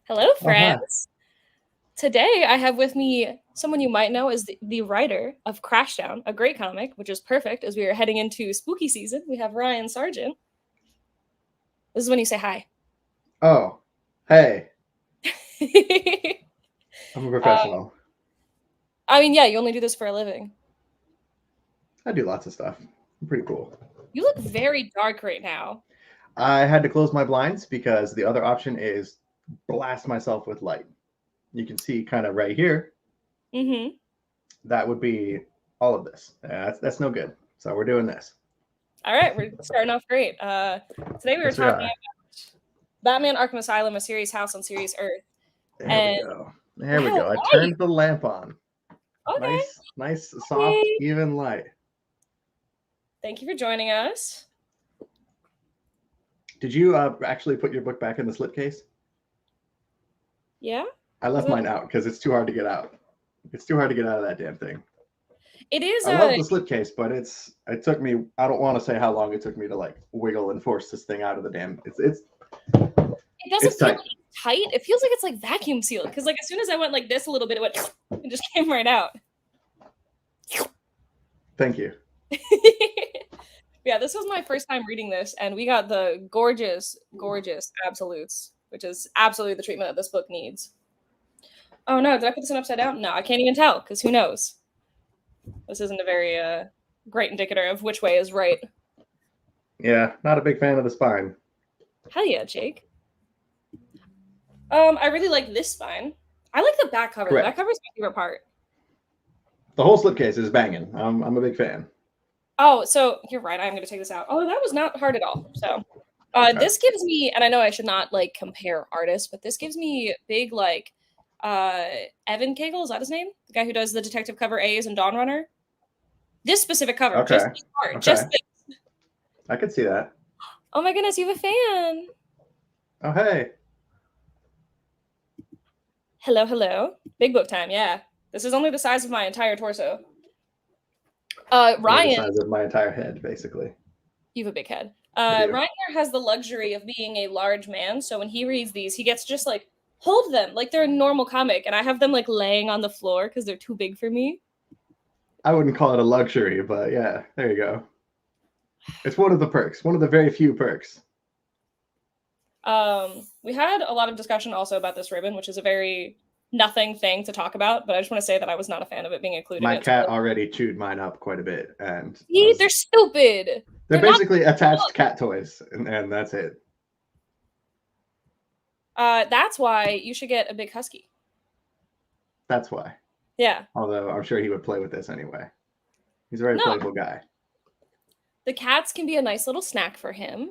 Hello, Oh, hi. friends. Today I have with me someone you might know as the writer of Crashdown, a great comic, which is perfect as we are heading into spooky season. We have Ryan Sargeant. This is when you say hi. Oh, hey. uh, I'm a professional. I mean, yeah, you only do this for a living. I do lots of stuff. I'm pretty cool. You look very dark right now. I had to close my blinds because the other option is blast myself with light. You can see kind of right here. Mm-hmm. That would be all of this. That's no good. So we're doing this. All right, we're starting off great. Today we were Yes, we talking are. about Batman Arkham Asylum, a serious house on serious Earth. There we And go. There we wow, go. I light. turned the lamp on. Okay. Nice, soft, Hey. even light. Thank you for joining us. Did you actually put your book back in the slipcase? Yeah. I left mine out because it's too hard to get out. It's too hard to get out of that damn thing. It is I love the slipcase, but it took me. I don't want to say how long it took me to like wiggle and force this thing out of the damn. It doesn't it's feel tight. like it's tight. It feels like it's like vacuum sealed. Because like as soon as I went like this a little bit, it went and just came right out. Thank you. Yeah, this was my first time reading this, and we got the gorgeous, gorgeous absolutes, which is absolutely the treatment that this book needs. Oh no, did I put this one upside down? No, I can't even tell, because who knows? This isn't a very great indicator of which way is right. Yeah, not a big fan of the spine. Hell yeah, Jake. I really like this spine. I like the back cover. Correct. The back cover is my favorite part. The whole slipcase is banging. I'm a big fan. Oh, so you're right. I'm going to take this out. Oh, that was not hard at all. So this gives me, and I know I should not like compare artists, but this gives me big like Evan Cagle, is that his name? The guy who does the detective cover A's and Dawn Runner. This specific cover, Okay. just this part, Okay. just this. I could see that. Oh my goodness, you have a fan. Oh hey. Hello, hello. Big book time, yeah. This is only the size of my entire torso. Ryan, The size of my entire head, basically. you have a big head. Ryan has the luxury of being a large man, so when he reads these, he gets just like hold them like they're a normal comic, and I have them like laying on the floor because they're too big for me. I wouldn't call it a luxury, but yeah, there you go. It's one of the perks, one of the very few perks. We had a lot of discussion also about this ribbon, which is a very nothing thing to talk about, but I just want to say that I was not a fan of it being included. My cat already chewed mine up quite a bit, and they're stupid. They're basically attached cat toys, and that's it. That's why you should get a big husky. That's why. Yeah. Although I'm sure he would play with this anyway. He's a very playful guy. The cats can be a nice little snack for him.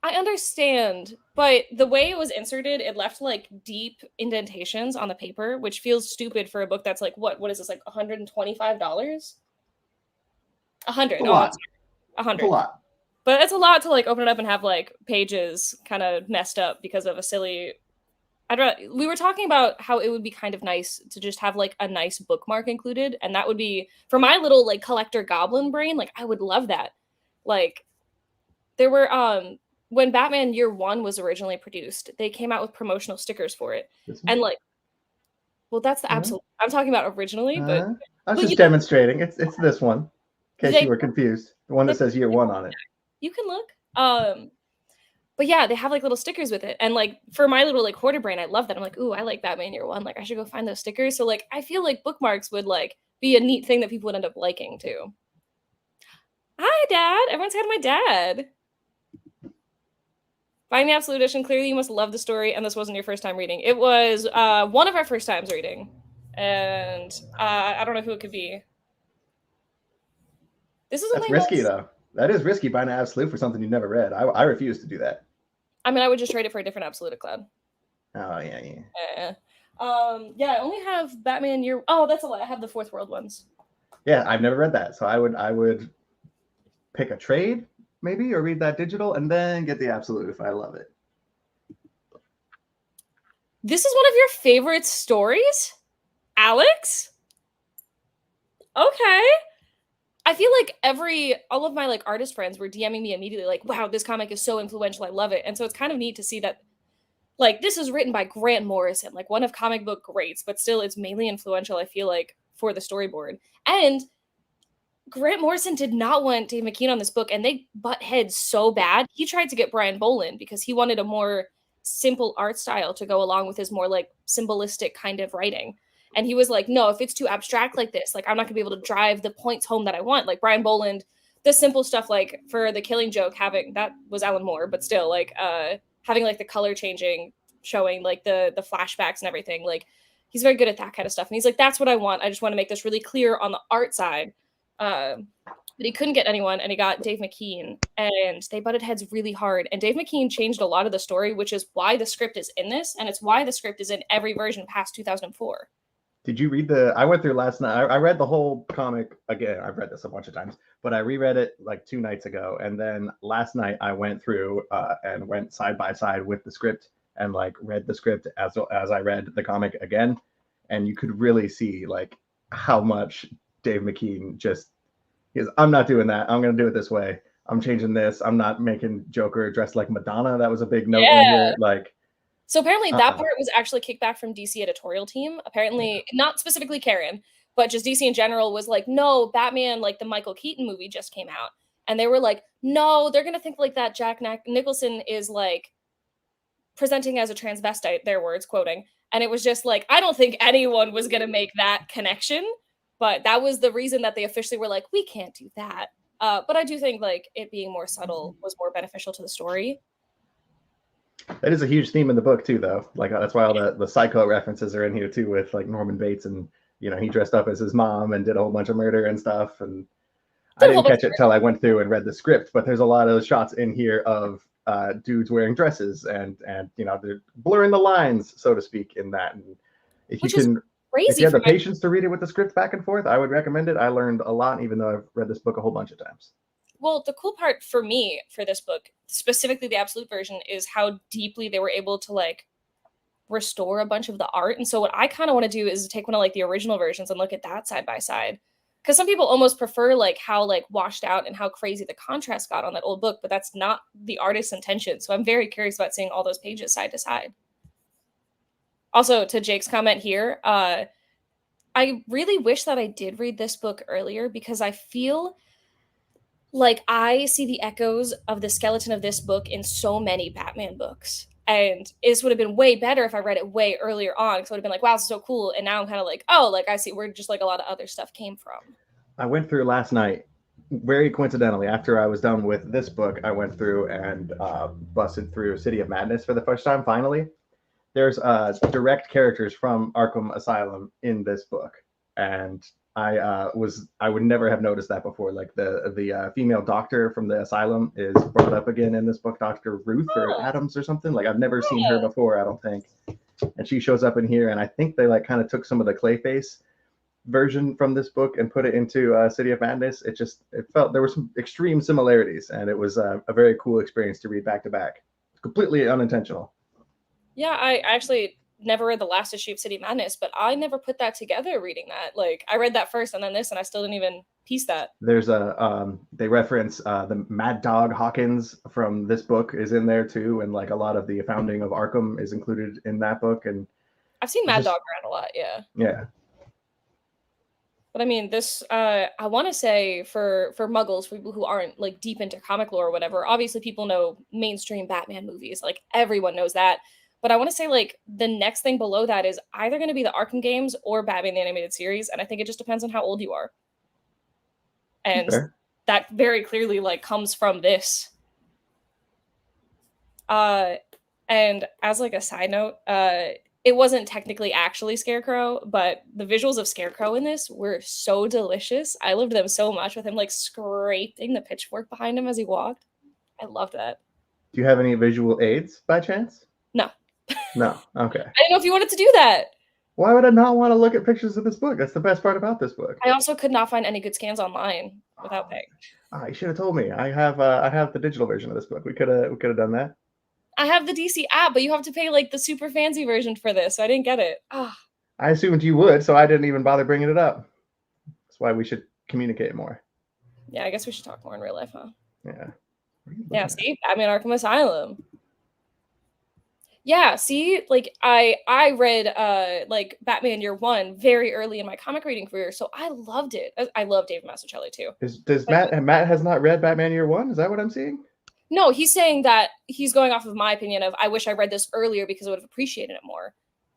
I understand, but the way it was inserted, it left like deep indentations on the paper, which feels stupid for a book that's like what is this, like $125? 100. A lot. 100. A lot. But it's a lot to like open it up and have like pages kind of messed up because of a silly. We were talking about how it would be kind of nice to just have like a nice bookmark included, and that would be for my little like collector goblin brain. Like I would love that. Like there were when Batman Year One was originally produced, they came out with promotional stickers for it, and like, well, that's the absolute. I'm talking about originally, but I was just demonstrating. It's this one, in case you were confused. The one that says Year One on it. You can look. But yeah, they have like little stickers with it, and like for my little like hoarder brain, I love that. I'm like, ooh, I like Batman Year One. Like I should go find those stickers. So like I feel like bookmarks would like be a neat thing that people would end up liking too. Hi, Dad. Everyone's had my dad. Buying the Absolute Edition, clearly you must love the story, and this wasn't your first time reading. It was one of our first times reading, and I don't know who it could be. This is that's risky though. That is risky buying an Absolute for something you never read. I refuse to do that. I mean, I would just trade it for a different Absolute Cloud. Oh yeah. Yeah, I only have Batman Year. Oh, that's a lie. I have the Fourth World ones. Yeah, I've never read that, so I would pick a trade maybe, or read that digital, and then get the Absolute if I love it. This is one of your favorite stories, Alex? Okay. I feel like all of my like artist friends were DMing me immediately like, wow, this comic is so influential. I love it. And so it's kind of neat to see that like this is written by Grant Morrison, like one of comic book greats, but still it's mainly influential, I feel like, for the storyboard. And Grant Morrison did not want Dave McKean on this book, and they butt heads so bad. He tried to get Brian Boland because he wanted a more simple art style to go along with his more like symbolistic kind of writing. And he was like, no, if it's too abstract like this, like I'm not gonna be able to drive the points home that I want. Like Brian Boland, the simple stuff like for the Killing Joke, having that was Alan Moore, but still like having like the color changing, showing like the flashbacks and everything. Like he's very good at that kind of stuff. And he's like, that's what I want. I just want to make this really clear on the art side. But he couldn't get anyone, and he got Dave McKean, and they butted heads really hard. And Dave McKean changed a lot of the story, which is why the script is in this, and it's why the script is in every version past 2004. Did you read I went through last night. I read the whole comic again. I've read this a bunch of times, but I reread it like 2 nights ago. And then last night I went through and went side by side with the script and like read the script as I read the comic again. And you could really see like how much Dave McKean just is. I'm not doing that. I'm going to do it this way. I'm changing this. I'm not making Joker dressed like Madonna. That was a big note in here. Like, so apparently that part was actually kicked back from DC editorial team. Apparently, not specifically Karen, but just DC in general was like, no, Batman, like the Michael Keaton movie just came out. And they were like, no, they're going to think like that Jack Nicholson is like presenting as a transvestite, their words, quoting. And it was just like, I don't think anyone was going to make that connection. But that was the reason that they officially were like, we can't do that. But I do think like it being more subtle was more beneficial to the story. That is a huge theme in the book too, though. Like that's why all the psycho references are in here too, with like Norman Bates, and he dressed up as his mom and did a whole bunch of murder and stuff. And I didn't catch it till I went through and read the script, but there's a lot of shots in here of dudes wearing dresses and they're blurring the lines, so to speak, in that. And if you have the patience to read it with the script back and forth, I would recommend it. I learned a lot, even though I've read this book a whole bunch of times. Well, the cool part for me for this book, specifically the absolute version, is how deeply they were able to like restore a bunch of the art. And so what I kind of want to do is take one of like the original versions and look at that side by side. Because some people almost prefer like how like washed out and how crazy the contrast got on that old book, but that's not the artist's intention. So I'm very curious about seeing all those pages side to side. Also, to Jake's comment here, I really wish that I did read this book earlier, because I feel like I see the echoes of the skeleton of this book in so many Batman books. And this would have been way better if I read it way earlier on, because I would have been like, wow, this is so cool. And now I'm kind of like, oh, like I see where just like a lot of other stuff came from. I went through last night, very coincidentally, after I was done with this book, I went through and busted through City of Madness for the first time, finally. There's direct characters from Arkham Asylum in this book. And I would never have noticed that before. Like the female doctor from the asylum is brought up again in this book, Dr. Ruth or Adams or something. Like I've never seen her before, I don't think. And she shows up in here, and I think they like kind of took some of the Clayface version from this book and put it into City of Madness. It felt there were some extreme similarities, and it was a very cool experience to read back to back. Completely unintentional. Yeah, I actually never read the last issue of City of Madness, but I never put that together reading that. Like I read that first and then this, and I still didn't even piece that. There's they reference the Mad Dog Hawkins from this book is in there too, and like a lot of the founding of Arkham is included in that book. And I've seen Mad Dog around a lot. Yeah. But I mean, this I want to say for muggles, for people who aren't like deep into comic lore or whatever, obviously people know mainstream Batman movies, like everyone knows that. But I want to say like the next thing below that is either going to be the Arkham games or Batman the Animated Series, and I think it just depends on how old you are. And that very clearly like comes from this. And as like a side note, it wasn't technically actually Scarecrow, but the visuals of Scarecrow in this were so delicious. I loved them so much, with him like scraping the pitchfork behind him as he walked. I loved that. Do you have any visual aids by chance? No. No. Okay. I didn't know if you wanted to do that. Why would I not want to look at pictures of this book? That's the best part about this book. I also could not find any good scans online without paying. Oh, you should have told me. I have the digital version of this book. We could have done that. I have the DC app, but you have to pay like the super fancy version for this, so I didn't get it. Oh. I assumed you would, so I didn't even bother bringing it up. That's why we should communicate more. Yeah, I guess we should talk more in real life, huh? Yeah. Yeah, see? Batman Arkham Asylum. Yeah, see, like I read like Batman Year One very early in my comic reading career, so I loved it. I love Dave Mazzucchelli too. Does Matt has not read Batman Year One? Is that what I'm seeing? No, he's saying that he's going off of my opinion of I wish I read this earlier because I would have appreciated it more.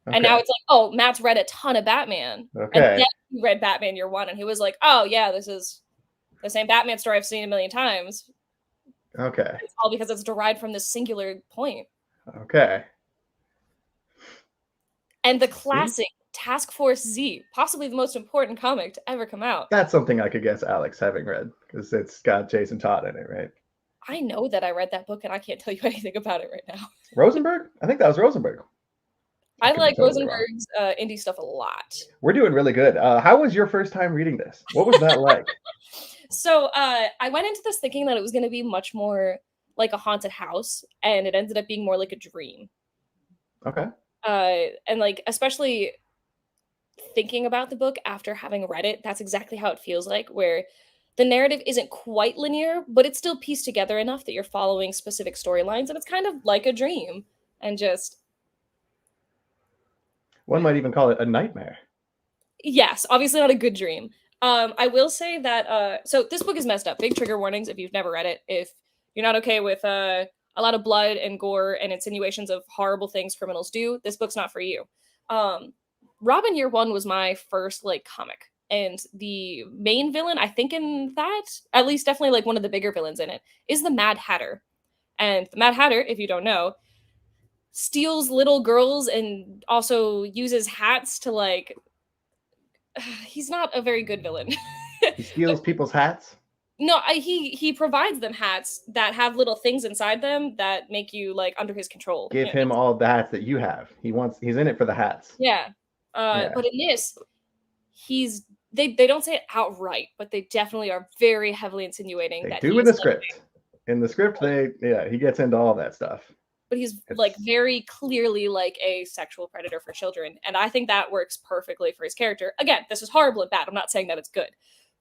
And now Okay. it's like, oh, Matt's read a ton of Batman. And Okay. then he read Batman Year One and he was like, oh yeah, this is the same Batman story I've seen a million times. Okay. It's all because it's derived from this singular point. Okay. And the classic Task Force Z, possibly the most important comic to ever come out. That's something I could guess Alex having read because it's got Jason Todd in it, right? I know that I read that book and I can't tell you anything about it right now. Rosenberg? I think that was Rosenberg. I like Rosenberg's indie stuff a lot. We're doing really good. How was your first time reading this? What was that like? So I went into this thinking that it was going to be much more like a haunted house, and it ended up being more like a dream. Okay. And like especially thinking about the book after having read it, that's exactly how it feels like, where the narrative isn't quite linear, but it's still pieced together enough that you're following specific storylines, and it's kind of like a dream. And just one might even call it a nightmare. Yes, obviously not a good dream. I will say that so this book is messed up. Big trigger warnings if you've never read it. If you're not okay with a lot of blood and gore and insinuations of horrible things criminals do, this book's not for you. Robin Year One was my first like comic, and the main villain, I think in that, at least definitely like one of the bigger villains in it, is the Mad Hatter. And the Mad Hatter, if you don't know, steals little girls and also uses hats to like he's not a very good villain. He steals people's hats? No, he provides them hats that have little things inside them that make you like under his control. Give him all the hats that you have. He's in it for the hats. Yeah. But in this, they don't say it outright, but they definitely are very heavily insinuating that do in the script. In the script, he gets into all that stuff. But he's like very clearly like a sexual predator for children, and I think that works perfectly for his character. Again, this is horrible and bad. I'm not saying that it's good,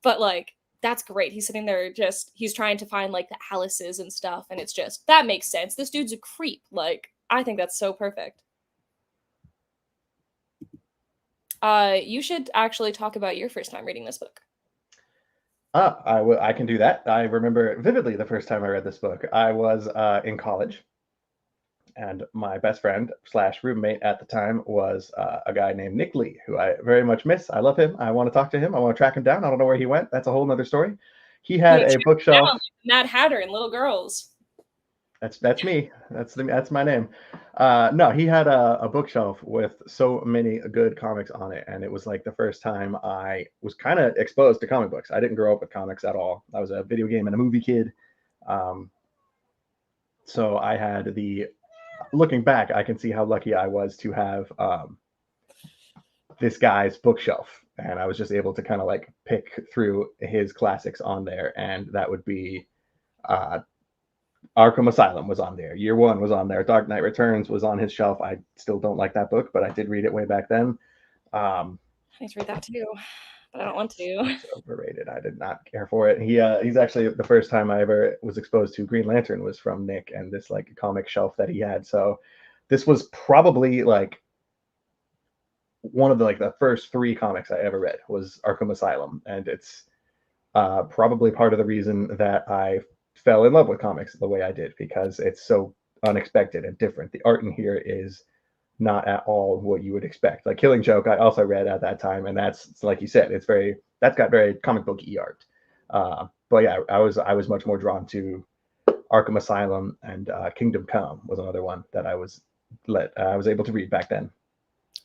but like that's great. He's sitting there he's trying to find like the Alices and stuff, and it's just that makes sense. This dude's a creep. Like I think that's so perfect. You should actually talk about your first time reading this book. I can do that. I remember vividly the first time I read this book. I was in college. And my best friend / roommate at the time was a guy named Nick Lee, who I very much miss. I love him. I want to talk to him. I want to track him down. I don't know where he went. That's a whole nother story. He had a bookshelf. Like Mad Hatter and Little Girls. That's me. That's my name. No, he had a bookshelf with so many good comics on it, and it was like the first time I was kind of exposed to comic books. I didn't grow up with comics at all. I was a video game and a movie kid. So I had looking back, I can see how lucky I was to have this guy's bookshelf, and I was just able to kind of like pick through his classics on there, and that would be Arkham Asylum was on there, Year One was on there, Dark Knight Returns was on his shelf. I still don't like that book, but I did read it way back then. I need to read that too, but I don't want to. It's overrated. I did not care for it. He's actually the first time I ever was exposed to Green Lantern was from Nick and this like comic shelf that he had. So this was probably like one of the first 3 comics I ever read was Arkham Asylum, and it's probably part of the reason that I fell in love with comics the way I did, because it's so unexpected and different. The art in here is not at all what you would expect. Like Killing Joke, I also read at that time, and that's like you said, that's got very comic book-y art. But yeah, I was much more drawn to Arkham Asylum, and Kingdom Come was another one that I was able to read back then.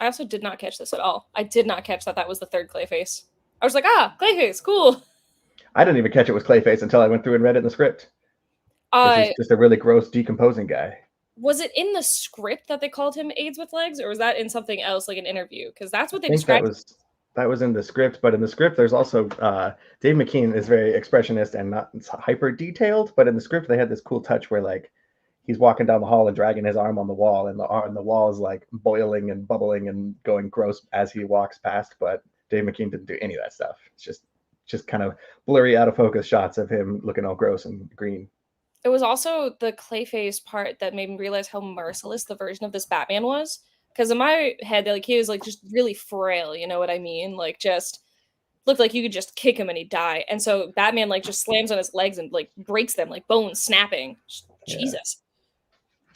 I also did not catch this at all. I did not catch that was the third Clayface. I was like, Clayface, cool. I didn't even catch it was Clayface until I went through and read it in the script. He's just a really gross, decomposing guy. Was it in the script that they called him AIDS with Legs, or was that in something else, like an interview? Because that's what they described. That was in the script, but in the script, there's also Dave McKean is very expressionist and not hyper detailed. But in the script, they had this cool touch where like he's walking down the hall and dragging his arm on the wall, and the wall is like boiling and bubbling and going gross as he walks past. But Dave McKean didn't do any of that stuff. It's just just kind of blurry out of focus shots of him looking all gross and green. It was also the Clayface part that made me realize how merciless the version of this Batman was. Because in my head, like he was like just really frail, you know what I mean? Like just looked like you could just kick him and he'd die. And so Batman like just slams on his legs and like breaks them, like bones snapping. Jesus.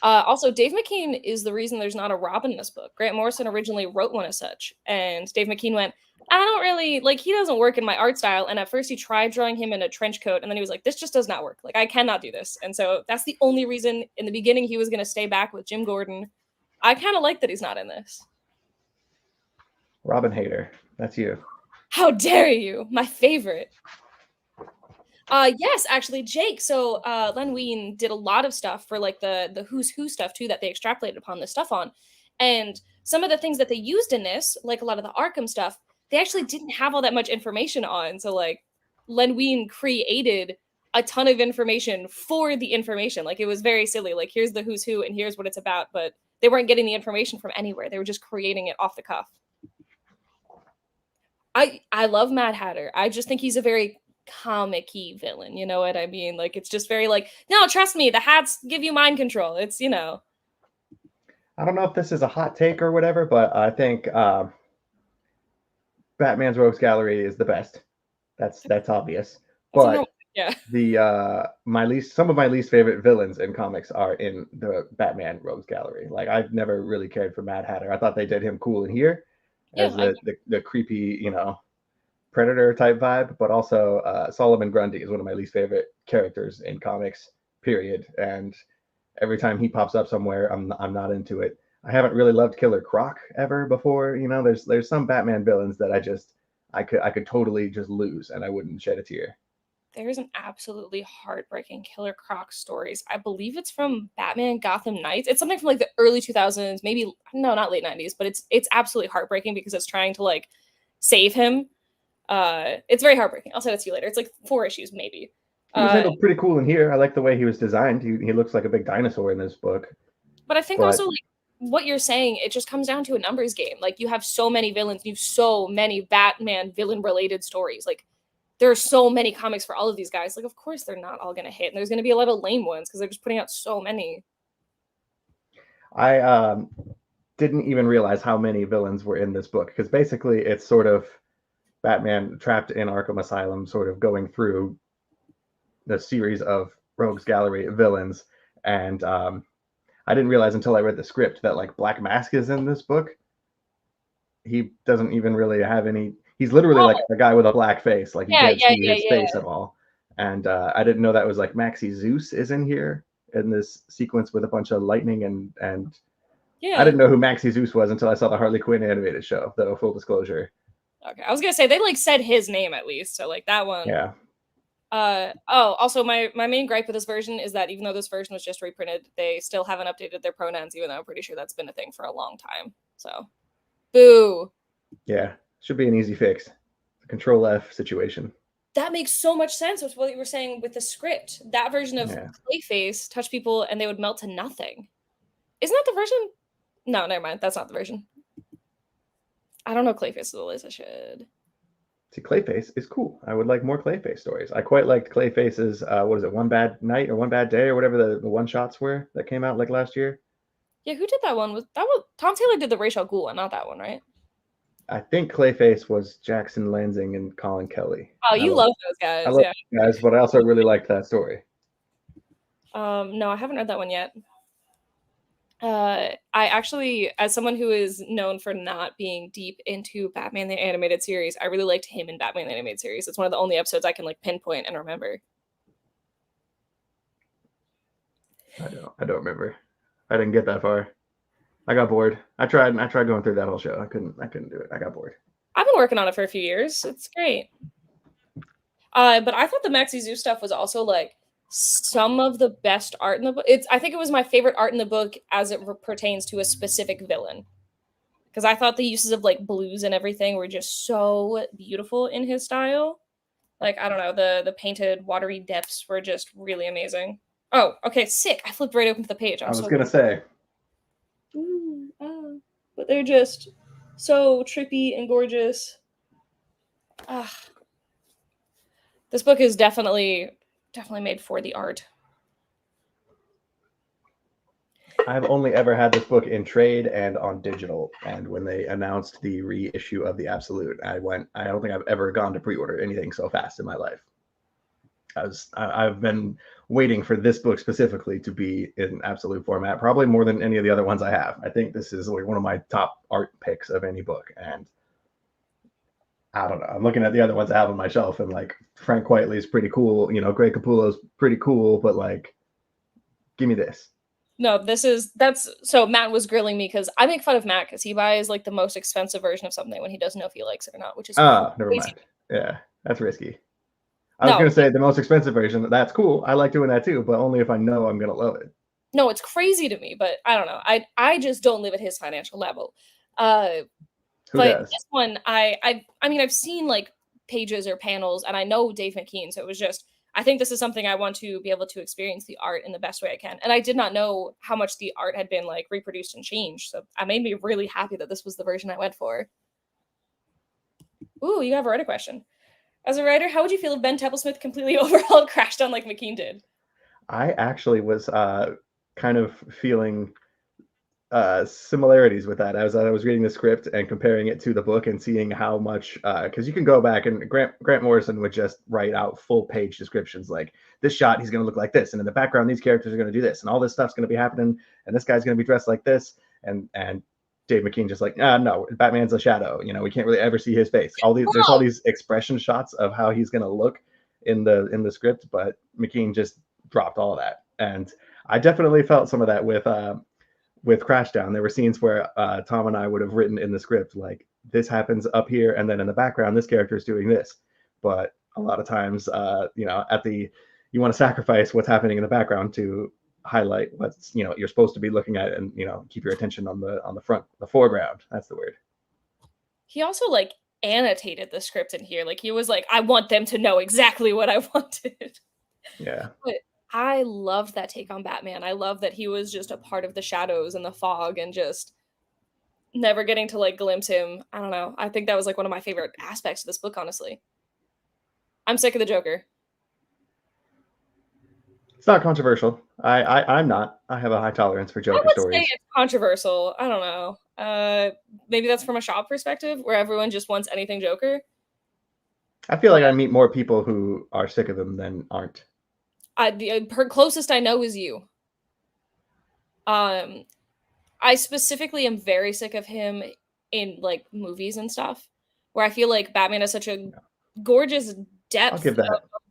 Also, Dave McKean is the reason there's not a Robin in this book. Grant Morrison originally wrote one as such, and Dave McKean went, I don't really like. He doesn't work in my art style. And at first, he tried drawing him in a trench coat, and then he was like, "This just does not work. Like, I cannot do this." And so that's the only reason. In the beginning, he was going to stay back with Jim Gordon. I kind of like that he's not in this. Robin hater, that's you. How dare you? My favorite. Yes, actually, Jake. So Len Wein did a lot of stuff for like the Who's Who stuff too that they extrapolated upon this stuff on, and some of the things that they used in this, like a lot of the Arkham stuff, they actually didn't have all that much information on. So like Len Wein created a ton of information for the information. Like it was very silly. Like here's the Who's Who and here's what it's about, but they weren't getting the information from anywhere. They were just creating it off the cuff. I love Mad Hatter. I just think he's a very comic-y villain, you know what I mean? Like it's just very like, no, trust me, the hats give you mind control. It's, you know. I don't know if this is a hot take or whatever, but I think Batman's Rogues Gallery is the best. That's obvious. But yeah, some of my least favorite villains in comics are in the Batman Rogues Gallery. Like I've never really cared for Mad Hatter. I thought they did him cool in here as the creepy, you know, Predator type vibe, but also Solomon Grundy is one of my least favorite characters in comics, period. And every time he pops up somewhere, I'm not into it. I haven't really loved Killer Croc ever before. You know, there's some Batman villains that I could totally just lose and I wouldn't shed a tear. There's an absolutely heartbreaking Killer Croc stories. I believe it's from Batman Gotham Knights. It's something from like the early 2000s, maybe no, not late 90s, but it's absolutely heartbreaking because it's trying to like save him. It's very heartbreaking. I'll send it to you later. It's like 4 issues maybe. He was handled pretty cool in here. I like the way he was designed. He looks like a big dinosaur in this book. But I think also like what you're saying, it just comes down to a numbers game. Like you have so many villains, you have so many Batman villain related stories. Like there are so many comics for all of these guys. Like of course they're not all going to hit, and there's going to be a lot of lame ones because they're just putting out so many. I didn't even realize how many villains were in this book because basically it's sort of Batman trapped in Arkham Asylum, sort of going through the series of Rogues Gallery villains, and I didn't realize until I read the script that like Black Mask is in this book. He doesn't even really have any. He's literally like a guy with a black face, like you can't see his face at all. And I didn't know that was like Maxie Zeus is in here in this sequence with a bunch of lightning and yeah. I didn't know who Maxie Zeus was until I saw the Harley Quinn animated show. Though full disclosure. Okay, I was gonna say they like said his name at least, so like that one. Yeah. Also my main gripe with this version is that even though this version was just reprinted, they still haven't updated their pronouns, even though I'm pretty sure that's been a thing for a long time. So, boo. Yeah, should be an easy fix. Control F situation. That makes so much sense with what you were saying with the script. That version of Clayface touch people and they would melt to nothing. Isn't that the version? No, never mind. That's not the version. I don't know Clayface as well as I should. See, Clayface is cool. I would like more Clayface stories. I quite liked Clayface's, what is it, One Bad Night or One Bad Day or whatever the one-shots were that came out like last year. Yeah, who did that one? That was Tom Taylor did the Ra's al Ghul one, not that one, right? I think Clayface was Jackson Lansing and Colin Kelly. Oh, you love those guys. I love those guys, but I also really liked that story. No, I haven't read that one yet. I actually, as someone who is known for not being deep into Batman the Animated Series, I really liked him in Batman the Animated Series. It's one of the only episodes I can like pinpoint and remember. I don't remember. I didn't get that far. I got bored. I tried going through that whole show. I couldn't do it. I got bored. I've been working on it for a few years. It's great. But I thought the Maxie Zeus stuff was also like some of the best art in the book. I think it was my favorite art in the book as it pertains to a specific villain. Because I thought the uses of like blues and everything were just so beautiful in his style. Like, I don't know, the painted watery depths were just really amazing. Oh, okay, sick. I flipped right open to the page. I was going to say. But they're just so trippy and gorgeous. This book is definitely made for the art. I've only ever had this book in trade and on digital. And when they announced the reissue of the Absolute, I don't think I've ever gone to pre-order anything so fast in my life. I've been waiting for this book specifically to be in Absolute format, probably more than any of the other ones I have. I think this is like one of my top art picks of any book. And I don't know. I'm looking at the other ones I have on my shelf, and like Frank Quitely's pretty cool. Greg Capullo's pretty cool, but like, give me this. No, that's so Matt was grilling me because I make fun of Matt because he buys like the most expensive version of something when he doesn't know if he likes it or not, which is never crazy. mind. Yeah, that's risky. I was gonna say the most expensive version. That's cool. I like doing that too, but only if I know I'm gonna love it. No, it's crazy to me, but I don't know. I just don't live at his financial level. Who but does? This one, I mean, I've seen like pages or panels, and I know Dave McKean, so it was just I think this is something I want to be able to experience the art in the best way I can. And I did not know how much the art had been like reproduced and changed. So I made me really happy that this was the version I went for. Ooh, you have a writer question. As a writer, how would you feel if Ben Templesmith completely overhauled Crashdown like McKean did? I actually was kind of feeling similarities with that as I was reading the script and comparing it to the book and seeing how much because you can go back and Grant Morrison would just write out full page descriptions like this shot he's going to look like this, and in the background these characters are going to do this, and all this stuff's going to be happening, and this guy's going to be dressed like this, and Dave McKean just like no, Batman's a shadow, we can't really ever see his face. There's all these expression shots of how he's going to look in the script, but McKean just dropped all of that. And I definitely felt some of that with Crashdown. There were scenes where Tom and I would have written in the script like this happens up here, and then in the background this character is doing this. But a lot of times, you want to sacrifice what's happening in the background to highlight what's you're supposed to be looking at, and keep your attention on the foreground. That's the word. He also like annotated the script in here. Like he was like, I want them to know exactly what I wanted. Yeah. But I loved that take on Batman. I love that he was just a part of the shadows and the fog and just never getting to like glimpse him. I don't know. I think that was like one of my favorite aspects of this book, honestly. I'm sick of the Joker. It's not controversial. I'm not. I have a high tolerance for Joker stories. Say it's controversial. I don't know. Maybe that's from a shop perspective where everyone just wants anything Joker. I feel like I meet more people who are sick of him than aren't. Her closest I know is you. I specifically am very sick of him in like movies and stuff, where I feel like Batman has such a gorgeous depth of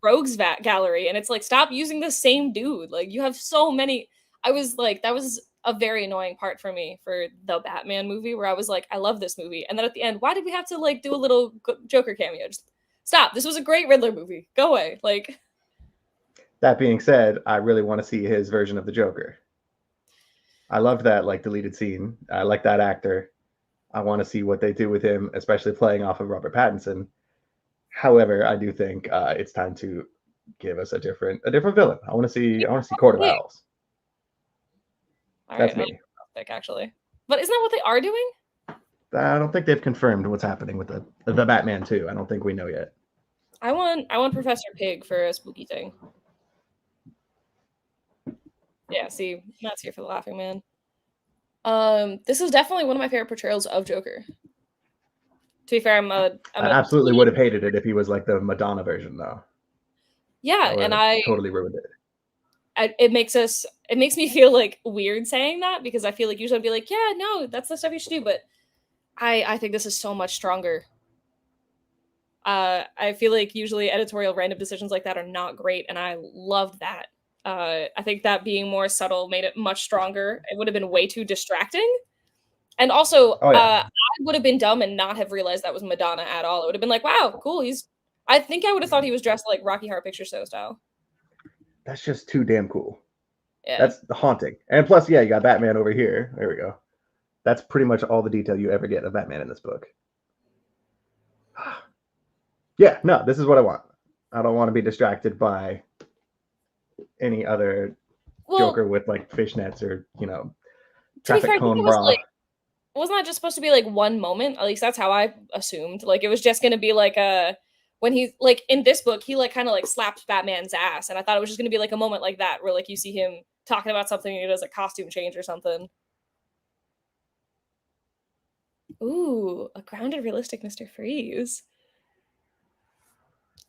rogues gallery, and it's like, stop using the same dude. Like you have so many. I was like, that was a very annoying part for me for the Batman movie, where I was like, I love this movie, and then at the end, why did we have to like do a little Joker cameo? Just stop. This was a great Riddler movie. Go away. Like. That being said, I really want to see his version of the Joker. I loved that like deleted scene. I like that actor. I want to see what they do with him, especially playing off of Robert Pattinson. However, I do think it's time to give us a different villain. I want to see Court of Owls. That's me. Actually, but isn't that what they are doing? I don't think they've confirmed what's happening with the Batman 2. I don't think we know yet. I want Professor Pig for a spooky thing. Yeah, see, Matt's here for the laughing man. This is definitely one of my favorite portrayals of Joker. To be fair, I absolutely would have hated it if he was like the Madonna version, though. Yeah, and I totally ruined it. It makes me feel like weird saying that, because I feel like usually I'd be like, yeah, no, that's the stuff you should do, but I think this is so much stronger. I feel like usually editorial random decisions like that are not great, and I loved that. I think that being more subtle made it much stronger. It would have been way too distracting. And also, I would have been dumb and not have realized that was Madonna at all. It would have been like, wow, cool. I think I would have thought he was dressed like Rocky Horror Picture Show style. That's just too damn cool. Yeah. That's haunting. And plus, yeah, you got Batman over here. There we go. That's pretty much all the detail you ever get of Batman in this book. Yeah, no, this is what I want. I don't want to be distracted by any other Joker with like fishnets or traffic cone bra. Wasn't that just supposed to be like one moment? At least that's how I assumed. Like it was just going to be like a when he's like in this book, he like kind of like slaps Batman's ass, and I thought it was just gonna be like a moment like that where like you see him talking about something and he does a costume change or something. Ooh, a grounded, realistic Mr. Freeze.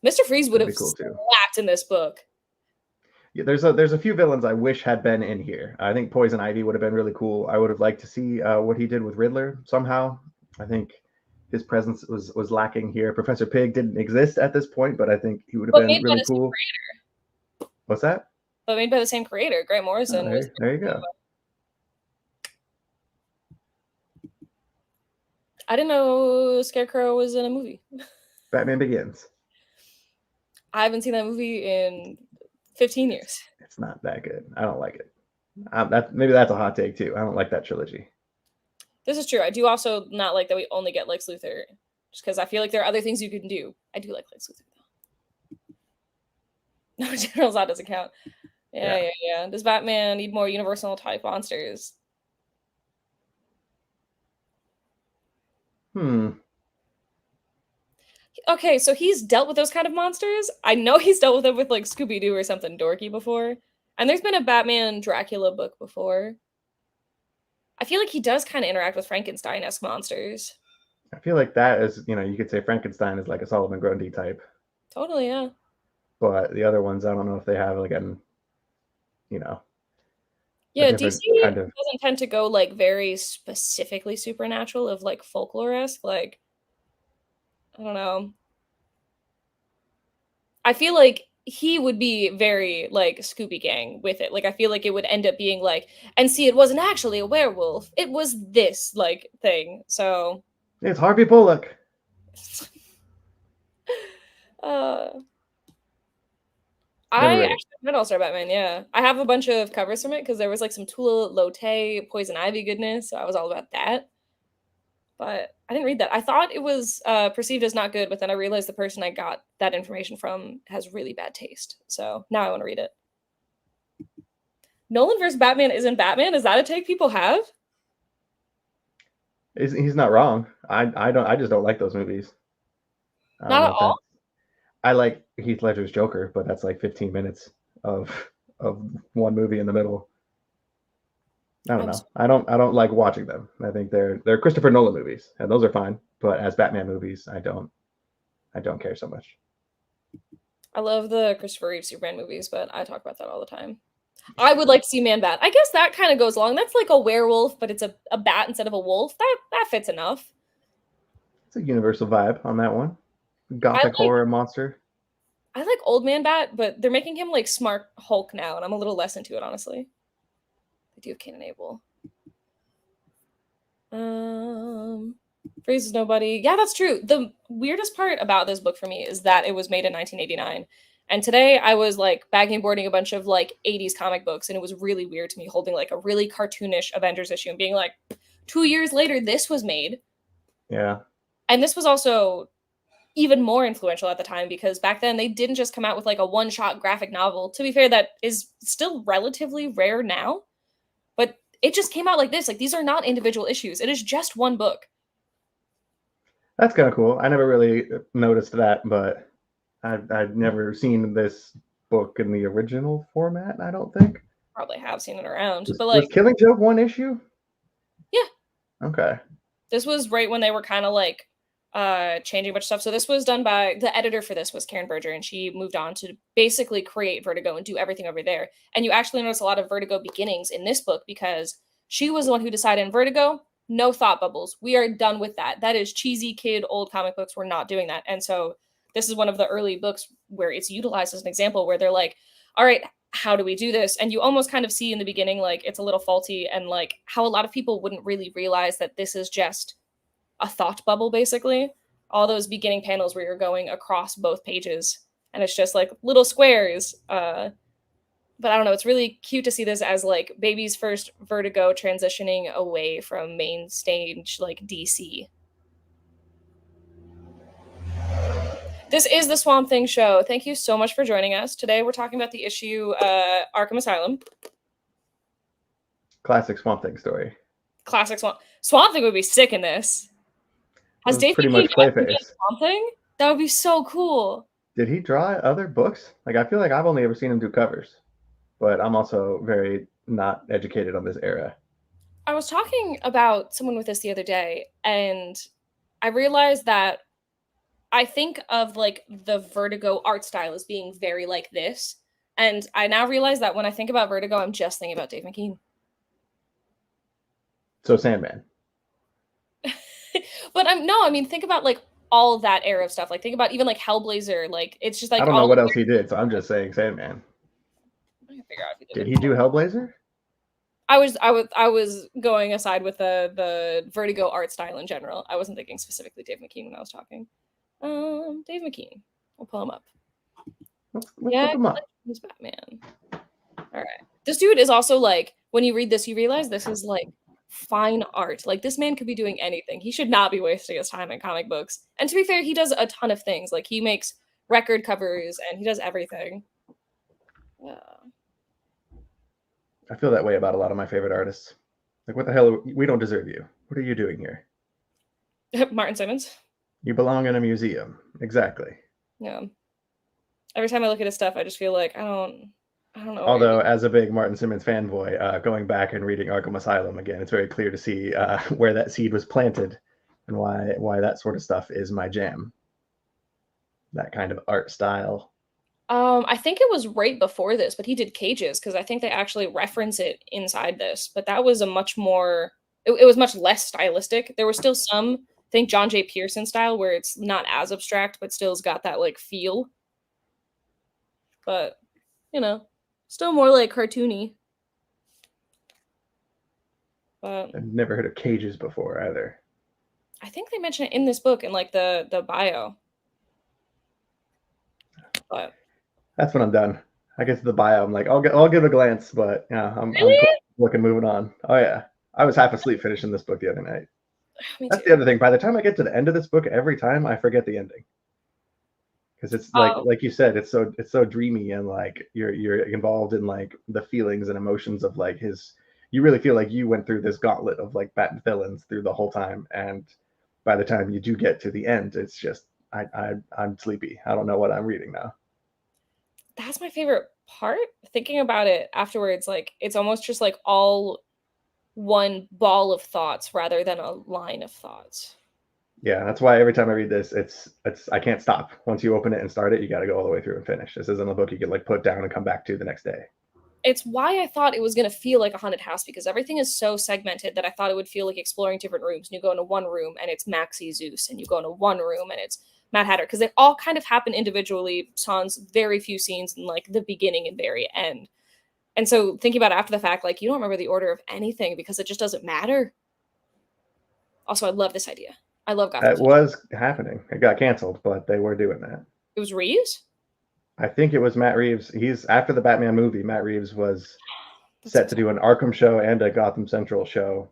Mr. Freeze would That'd have be cool too. slapped in this book. Yeah, there's a few villains I wish had been in here. I think Poison Ivy would have been really cool. I would have liked to see what he did with Riddler somehow. I think his presence was lacking here. Professor Pig didn't exist at this point, but I think he would have been really cool. What's that? But made by the same creator, Grant Morrison. Oh, there you go. I didn't know Scarecrow was in a movie. Batman Begins. I haven't seen that movie in 15 years. It's not that good. I don't like it. Maybe that's a hot take too. I don't like that trilogy. This is true. I do also not like that we only get Lex Luthor, just because I feel like there are other things you can do. I do like Lex Luthor though. No, General Zod doesn't count. Yeah. Does Batman need more universal type monsters? Okay, so he's dealt with those kind of monsters. I know he's dealt with them with like Scooby-Doo or something dorky before. And there's been a Batman Dracula book before. I feel like he does kind of interact with Frankenstein-esque monsters. I feel like that is, you could say Frankenstein is like a Solomon Grundy type. Totally, yeah. But the other ones, I don't know if they have like Yeah, DC doesn't tend to go like very specifically supernatural of like folklore-esque, like I don't know. I feel like he would be very like Scooby Gang with it. Like I feel like it would end up being like, and see, it wasn't actually a werewolf. It was this like thing. So it's Harvey Bullock. I actually read All-Star Batman, yeah. I have a bunch of covers from it because there was like some Tula Lotay, Poison Ivy goodness, so I was all about that. But I didn't read that. I thought it was perceived as not good, but then I realized the person I got that information from has really bad taste. So now I want to read it. Nolan versus Batman isn't Batman? Is that a take people have? He's not wrong. I just don't like those movies. Not at all. I like Heath Ledger's Joker, but that's like 15 minutes of one movie in the middle. I don't know. I don't like watching them. I think they're Christopher Nolan movies, and those are fine. But as Batman movies, I don't care so much. I love the Christopher Reeve Superman movies, but I talk about that all the time. I would like to see Man Bat. I guess that kind of goes along. That's like a werewolf, but it's a bat instead of a wolf. That fits enough. It's a universal vibe on that one. Gothic horror monster. I like Old Man Bat, but they're making him like Smart Hulk now, and I'm a little less into it, honestly. I do have Cain and Abel. Freeze is nobody. Yeah, that's true. The weirdest part about this book for me is that it was made in 1989. And today I was like bagging and boarding a bunch of like 80s comic books, and it was really weird to me holding like a really cartoonish Avengers issue and being like, 2 years later, this was made. Yeah. And this was also even more influential at the time because back then they didn't just come out with like a one-shot graphic novel. To be fair, that is still relatively rare now, but it just came out like this. Like these are not individual issues. It is just one book. That's kind of cool. I never really noticed that, but I've never seen this book in the original format, I don't think. Probably have seen it around. But like was Killing Joke one issue? Yeah. Okay. This was right when they were kind of like changing a bunch of stuff. So this was done by the editor for this was Karen Berger, and she moved on to basically create Vertigo and do everything over there. And you actually notice a lot of Vertigo beginnings in this book because she was the one who decided in Vertigo, no thought bubbles. We are done with that. That is cheesy kid old comic books. We're not doing that. And so this is one of the early books where it's utilized as an example where they're like, all right, how do we do this? And you almost kind of see in the beginning like it's a little faulty and like how a lot of people wouldn't really realize that this is just a thought bubble, basically. All those beginning panels where you're going across both pages and it's just like little squares. But I don't know, it's really cute to see this as like baby's first Vertigo transitioning away from main stage like DC. This is the Swamp Thing Show. Thank you so much for joining us. Today we're talking about the issue Arkham Asylum. Classic Swamp Thing story. Classic Swamp Thing would be sick in this. Has Dave pretty much Clayface. Swamp Thing? That would be so cool. Did he draw other books? Like, I feel like I've only ever seen him do covers, but I'm also very not educated on this era. I was talking about someone with this the other day, and I realized that I think of like the Vertigo art style as being very like this. And I now realize that when I think about Vertigo, I'm just thinking about Dave McKean. So Sandman. But I mean, think about like all that era of stuff. Like think about even like Hellblazer. Like it's just like I don't know all what else he did, so I'm just saying Sandman. I can figure out if Did he do Hellblazer? I was going aside with the Vertigo art style in general. I wasn't thinking specifically Dave McKean when I was talking. Dave McKean. We'll pull him up. Let's look him up. He's Batman. All right. This dude is also like, when you read this, you realize this is like fine art. Like this man could be doing anything. He should not be wasting his time in comic books. And to be fair, he does a ton of things. Like he makes record covers and he does everything. Yeah. I feel that way about a lot of my favorite artists. Like, what the hell? We don't deserve you. What are you doing here? Martin Simmons. You belong in a museum. Exactly. Yeah. Every time I look at his stuff, I just feel like I don't know. Although, as a big Martin Simmons fanboy, going back and reading Arkham Asylum again, it's very clear to see where that seed was planted and why that sort of stuff is my jam. That kind of art style. I think it was right before this, but he did Cages because I think they actually reference it inside this. But that was a much more. It was much less stylistic. There was still some, I think John J. Pearson style, where it's not as abstract, but still's got that like feel. But still more like cartoony. But I've never heard of Cages before either. I think they mention it in this book in like the bio. But that's when I'm done. I get to the bio. I'm like, I'll give a glance, but yeah, I'm cool looking, moving on. Oh yeah, I was half asleep finishing this book the other night. That's the other thing. By the time I get to the end of this book, every time I forget the ending. Because it's like you said, it's so dreamy and like you're involved in like the feelings and emotions of like you really feel like you went through this gauntlet of like Batman villains through the whole time, and by the time you do get to the end, it's just I'm sleepy. I don't know what I'm reading now. That's my favorite part. Thinking about it afterwards, like it's almost just like all one ball of thoughts rather than a line of thoughts. Yeah, that's why every time I read this, it's I can't stop. Once you open it and start it, you got to go all the way through and finish. This isn't a book you can like put down and come back to the next day. It's why I thought it was going to feel like a haunted house, because everything is so segmented that I thought it would feel like exploring different rooms. And you go into one room and it's Maxie Zeus, and you go into one room and it's Mad Hatter, because they all kind of happen individually, sans very few scenes in like the beginning and very end. And so thinking about it after the fact, like you don't remember the order of anything because it just doesn't matter. Also, I love this idea. I love Gotham. It was happening. It got canceled, but they were doing that. It was Reeves? I think it was Matt Reeves. He's after the Batman movie. Matt Reeves was set to do an Arkham show and a Gotham Central show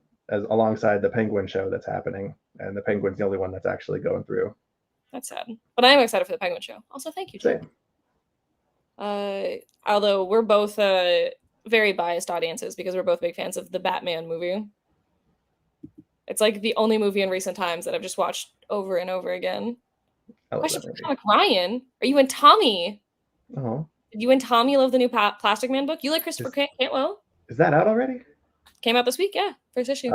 alongside the Penguin show that's happening, and the Penguin's the only one that's actually going through. That's sad, but I am excited for the Penguin show. Also, thank you, Jim. Although we're both very biased audiences because we're both big fans of the Batman movie. It's like the only movie in recent times that I've just watched over and over again. Question for Comic Ryan: are you and Tommy? Oh. Did you and Tommy love the new Plastic Man book? You like Christopher Cantwell? Is that out already? Came out this week, yeah, first issue.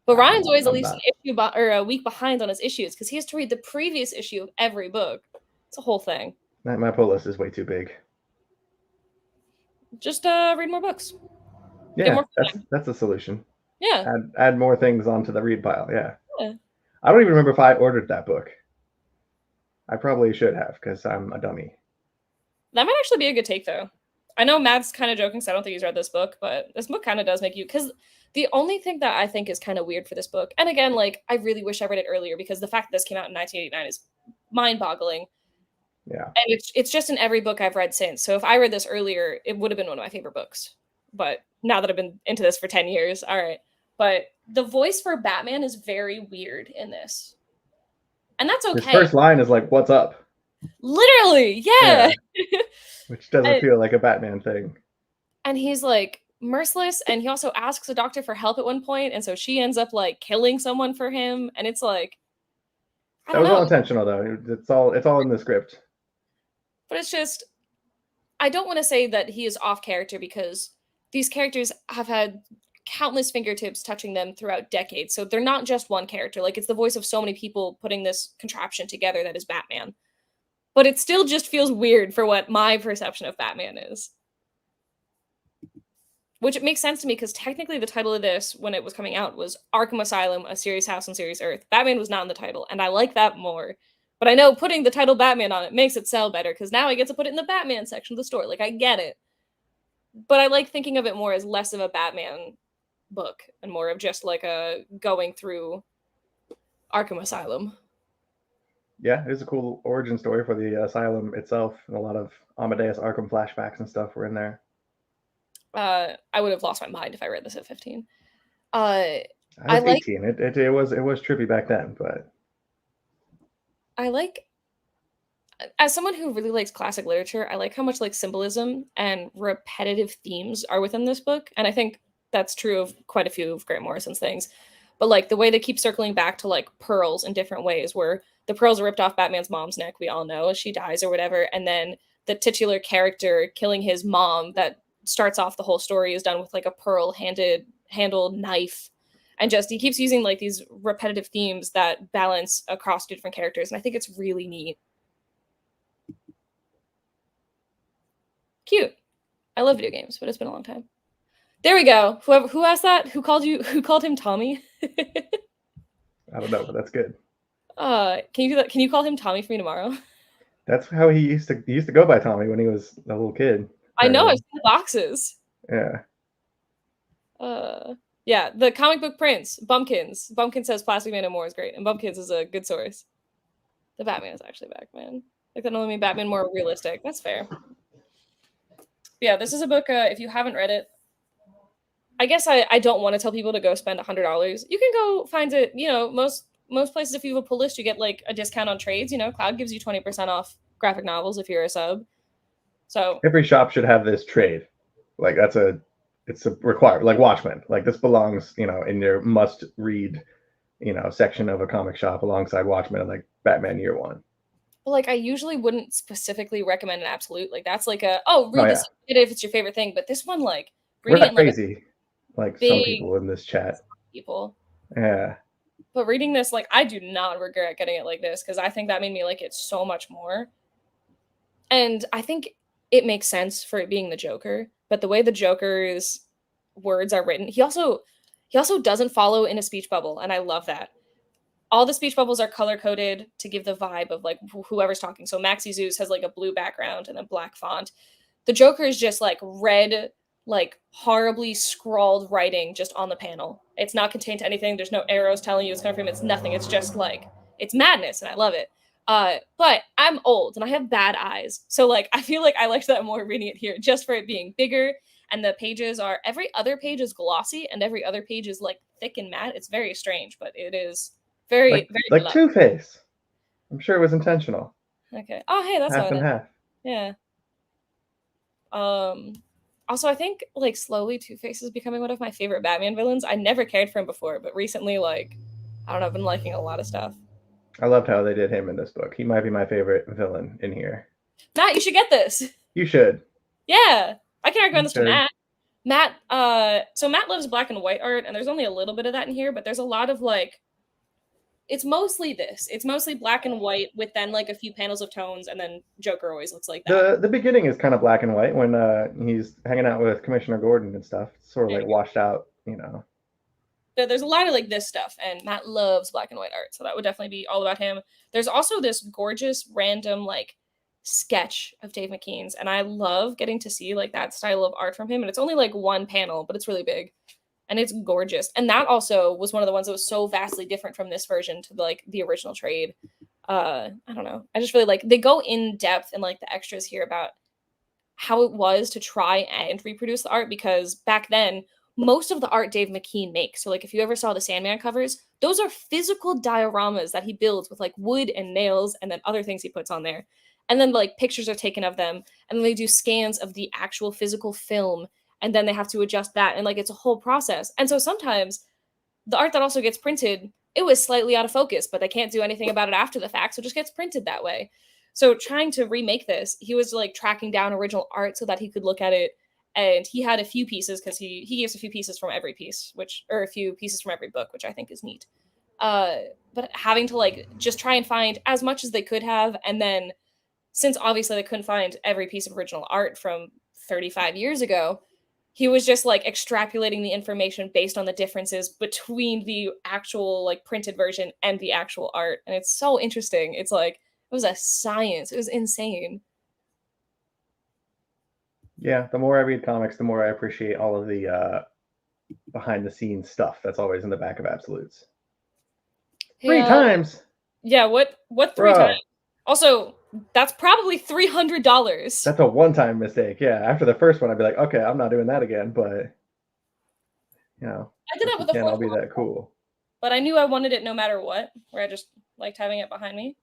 But Ryan's always at least an issue or a week behind on his issues because he has to read the previous issue of every book. It's a whole thing. My pull list is way too big. Just read more books. Yeah, that's a solution. Yeah. Add more things onto the read pile. Yeah. I don't even remember if I ordered that book. I probably should have because I'm a dummy. That might actually be a good take, though. I know Matt's kind of joking, so I don't think he's read this book, but this book kind of does make you, because the only thing that I think is kind of weird for this book, and again, like, I really wish I read it earlier because the fact that this came out in 1989 is mind-boggling. Yeah. And it's just in every book I've read since. So if I read this earlier, it would have been one of my favorite books. But now that I've been into this for 10 years, all right. But the voice for Batman is very weird in this. And that's okay. His first line is like, "What's up?" Literally, yeah. Which doesn't feel like a Batman thing. And he's like merciless, and he also asks a doctor for help at one point, and so she ends up like killing someone for him, and it's like I That don't was all know. intentional, though. It's all in the script. But it's just, I don't want to say that he is off character because these characters have had countless fingertips touching them throughout decades. So they're not just one character. Like, it's the voice of so many people putting this contraption together that is Batman. But it still just feels weird for what my perception of Batman is. Which it makes sense to me because technically the title of this, when it was coming out, was Arkham Asylum, A Serious House on Serious Earth. Batman was not in the title, and I like that more. But I know putting the title Batman on it makes it sell better because now I get to put it in the Batman section of the store. Like, I get it. But I like thinking of it more as less of a Batman book and more of just like a going through Arkham Asylum. Yeah, it was a cool origin story for the asylum itself, and a lot of Amadeus Arkham flashbacks and stuff were in there. I would have lost my mind if I read this at 15. I I was like 18. It was trippy back then, but I like as someone who really likes classic literature, I like how much like symbolism and repetitive themes are within this book. And I think that's true of quite a few of Grant Morrison's things. But like the way they keep circling back to like pearls in different ways, where the pearls are ripped off Batman's mom's neck, we all know, as she dies or whatever, and then the titular character killing his mom that starts off the whole story is done with like a pearl handled knife. And just he keeps using like these repetitive themes that balance across different characters. And I think it's really neat. Cute. I love video games, but it's been a long time. There we go. Who asked that? Who called you? Who called him Tommy? I don't know, but that's good. Can you do that? Can you call him Tommy for me tomorrow? That's how he used to go by Tommy when he was a little kid. I know. I've Apparently. seen the boxes. Yeah. Yeah, the comic book prints, Bumpkins. Bumpkins says Plastic Man and More is great, and Bumpkins is a good source. The Batman is actually back, man. Like that only made Batman more realistic. That's fair. Yeah, this is a book. If you haven't read it, I guess I don't want to tell people to go spend $100. You can go find it. You know, most places if you have a pull list, you get like a discount on trades. You know, Cloud gives you 20% off graphic novels if you're a sub. So Every shop should have this trade. Like it's a required, like Watchmen. Like this belongs, in your must read, section of a comic shop alongside Watchmen and like Batman Year One. but like I usually wouldn't specifically recommend an absolute. Like that's like Oh read yeah, this if it's your favorite thing. But this one like we're reading it not in like a crazy like some big people in this chat. people. Yeah. But reading this, like I do not regret getting it like this because I think that made me like it so much more. And I think it makes sense for it being the Joker, but the way the Joker's words are written, he also doesn't follow in a speech bubble, and I love that. All the speech bubbles are color coded to give the vibe of like whoever's talking. So Maxie Zeus has like a blue background and a black font. The Joker is just like red, like horribly scrawled writing just on the panel. It's not contained to anything. There's no arrows telling you it's coming from him. It's nothing. It's just like it's madness, and I love it. But I'm old and I have bad eyes, so like I feel like I liked that more reading it here, just for it being bigger. And the pages are every other page is glossy, and every other page is like thick and matte. It's very strange, but it is very Like very like beloved. Two-Face. I'm sure it was intentional. Okay. Oh, hey, that's Half not and it. half. Yeah. Um. Also, I think like slowly Two-Face is becoming one of my favorite Batman villains. I never cared for him before, but recently, like, I don't know, I've been liking a lot of stuff. I loved how they did him in this book. He might be my favorite villain in here. Matt, you should get this. You should. Yeah, I can recommend this to Okay. Matt. Matt, so Matt loves black and white art, and there's only a little bit of that in here, but there's a lot of like, it's mostly this. It's mostly black and white with then like a few panels of tones, and then Joker always looks like that. The beginning is kind of black and white when he's hanging out with Commissioner Gordon and stuff. It's sort of like washed out. There's a lot of like this stuff, and Matt loves black and white art, so that would definitely be all about him. There's also this gorgeous random like sketch of Dave McKean's, and I love getting to see like that style of art from him. And it's only like one panel, but it's really big and it's gorgeous. And that also was one of the ones that was so vastly different from this version to like the original trade. I don't know. I just really like they go in depth and like the extras here about how it was to try and reproduce the art because back then most of the art Dave McKean makes. So like if you ever saw the Sandman covers, those are physical dioramas that he builds with like wood and nails and then other things he puts on there. And then like pictures are taken of them and then they do scans of the actual physical film and then they have to adjust that and like it's a whole process. And so sometimes the art that also gets printed it was slightly out of focus, but they can't do anything about it after the fact, so it just gets printed that way. So trying to remake this, he was like tracking down original art so that he could look at it, and he had a few pieces because he gives a few pieces from every piece, or a few pieces from every book, which I think is neat. But having to like just try and find as much as they could have, and then since obviously they couldn't find every piece of original art from 35 years ago, he was just like extrapolating the information based on the differences between the actual like printed version and the actual art. And it's so interesting. It's like, it was a science. It was insane. Yeah, the more I read comics, the more I appreciate all of the behind the scenes stuff that's always in the back of Absolutes. Yeah. 3 times. Yeah, what 3 times? Also, that's probably $300. That's a one-time mistake. Yeah, after the first one, I'd be like, okay, I'm not doing that again. But you know, I did that with the fourth I'll be one, that cool. but I knew I wanted it no matter what. Where I just liked having it behind me.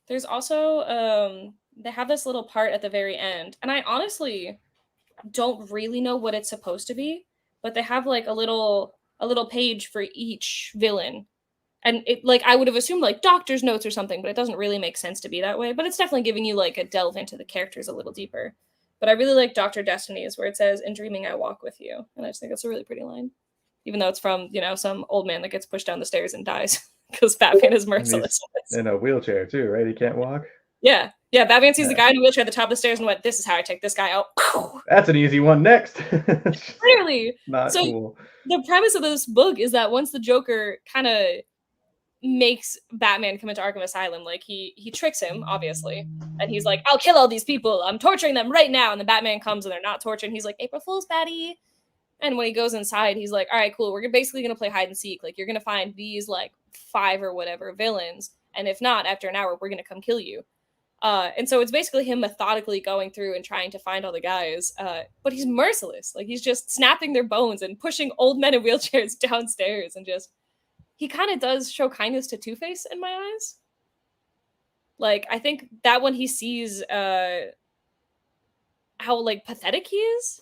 There's also they have this little part at the very end, and I honestly don't really know what it's supposed to be, but they have like a little page for each villain. And it like I would have assumed like doctor's notes or something, but it doesn't really make sense to be that way. But it's definitely giving you like a delve into the characters a little deeper. But I really like Dr. Destiny's, where it says, "In dreaming I walk with you." And I just think that's a really pretty line. Even though it's from, some old man that gets pushed down the stairs and dies because Batman is merciless. In a wheelchair too, right? He can't walk. Yeah. Yeah, Batman sees the guy in a wheelchair at the top of the stairs and went, "This is how I take this guy out." That's an easy one. Next. Clearly. Not cool. The premise of this book is that once the Joker kind of makes Batman come into Arkham Asylum, like he tricks him, obviously, and he's like, "I'll kill all these people. I'm torturing them right now." And then Batman comes and they're not torturing. He's like, "April Fool's, Batty." And when he goes inside, he's like, "All right, cool. We're basically going to play hide and seek. Like, you're going to find these, like, 5 or whatever villains. And if not, after an hour, we're going to come kill you." And so it's basically him methodically going through and trying to find all the guys. But he's merciless. Like, he's just snapping their bones and pushing old men in wheelchairs downstairs. And just, he kind of does show kindness to Two-Face in my eyes. Like, I think that when he sees how, like, pathetic he is.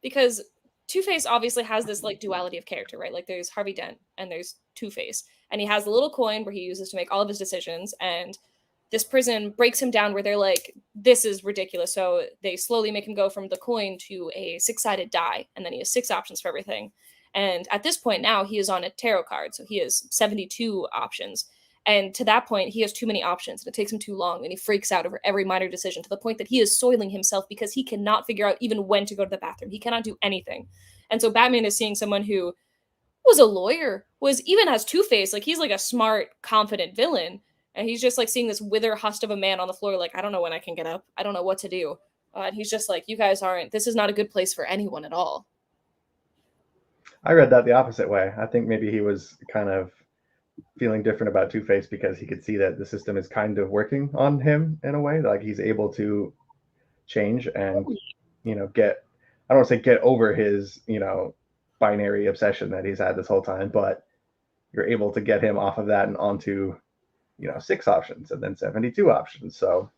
Because Two-Face obviously has this like duality of character, right? Like there's Harvey Dent and there's Two-Face, and he has the little coin where he uses to make all of his decisions, and this prison breaks him down where they're like, "This is ridiculous." So they slowly make him go from the coin to a 6-sided die, and then he has 6 options for everything. And at this point now he is on a tarot card, so he has 72 options. And to that point, he has too many options, and it takes him too long, and he freaks out over every minor decision to the point that he is soiling himself because he cannot figure out even when to go to the bathroom. He cannot do anything. And so Batman is seeing someone who was a lawyer, was even as Two-Face, like he's like a smart, confident villain, and he's just like seeing this wither husk of a man on the floor, like, "I don't know when I can get up. I don't know what to do." And he's just like, this is not a good place for anyone at all. I read that the opposite way. I think maybe he was kind of feeling different about Two-Face because he could see that the system is kind of working on him in a way, like he's able to change and get, I don't want to say get over his binary obsession that he's had this whole time, but you're able to get him off of that and onto 6 options and then 72 options. So